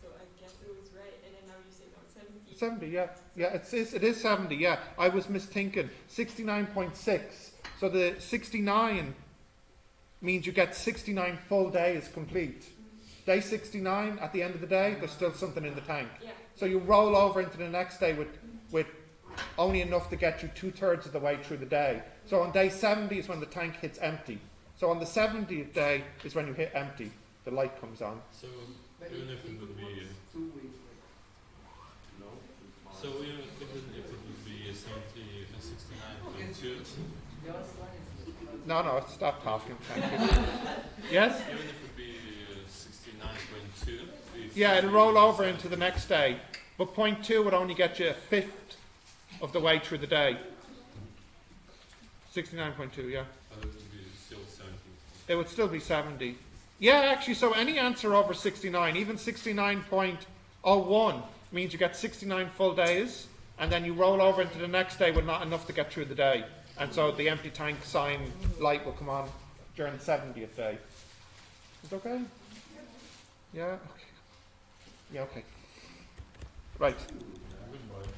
so I guess it was right. And then now you say no, 70. 70, yeah. Yeah, it is 70, yeah. I was misthinking. 69.6. So the 69 means you get 69 full days complete. Day 69, at the end of the day, there's still something in the tank. Yeah. So you roll over into the next day with only enough to get you 2/3 of the way through the day. So on day 70 is when the tank hits empty. So on the 70th day is when you hit empty. The light comes on. So But even if it would be, works 2 ways. so even if it would be 70 and 69.2, The other one is No, stop talking. Thank you. Yes? even if it would be 69.2, Yeah, it'll roll over into the next day. But 0.2 would only get you a fifth of the way through the day. 69.2, yeah. it would be still 70. It would still be 70. Yeah, actually, so any answer over 69, even 69.01, means you get 69 full days, and then you roll over into the next day with not enough to get through the day. And so the empty tank sign light will come on during the 70th day. Is it okay? Yeah? Okay. Yeah, okay. Right. Goodbye.